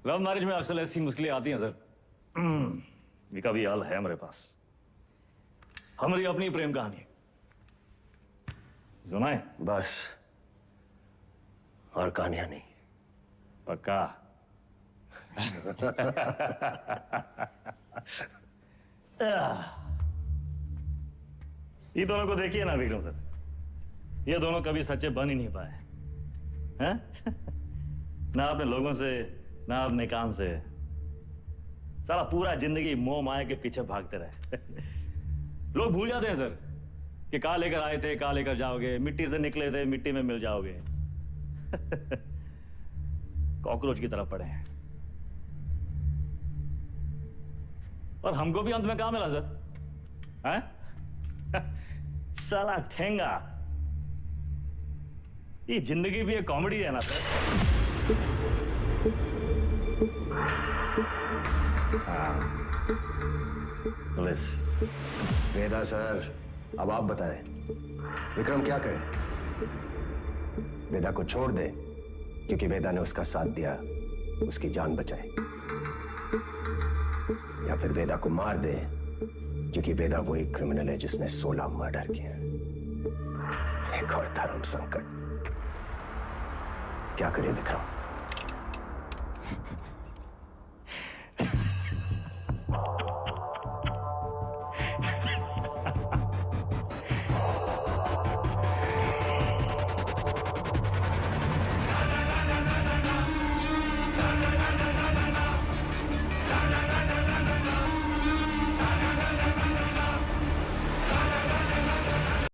लव मैरिज में अक्सर ऐसी मुश्किलें आती हैं सर। विका भी हाल है हमारे पास। हमारी अपनी प्रेम कहानी सुनाए बस, और कहानियां नहीं। पक्का? ये दोनों को देखिए ना विक्रम सर, ये दोनों कभी सच्चे बन ही नहीं पाए हैं? ना अपने लोगों से, ना अपने काम से। सारा पूरा जिंदगी मोह माया के पीछे भागते रहे। लोग भूल जाते हैं सर कि कहां लेकर आए थे, कहां लेकर जाओगे। मिट्टी से निकले थे, मिट्टी में मिल जाओगे। कॉकरोच की तरफ पड़े हैं। और हमको भी अंत में कहां मिला सर? हैं? साला ठेंगा। ये जिंदगी भी एक कॉमेडी है ना सर। पुलिस। वेदा सर, अब आप बताएं, विक्रम क्या करे? वेदा को छोड़ दे क्योंकि वेदा ने उसका साथ दिया, उसकी जान बचाई, या फिर वेदा को मार दे क्योंकि वेदा वही क्रिमिनल है जिसने 16 मर्डर किए। एक और धर्म संकट। क्या करे विक्रम?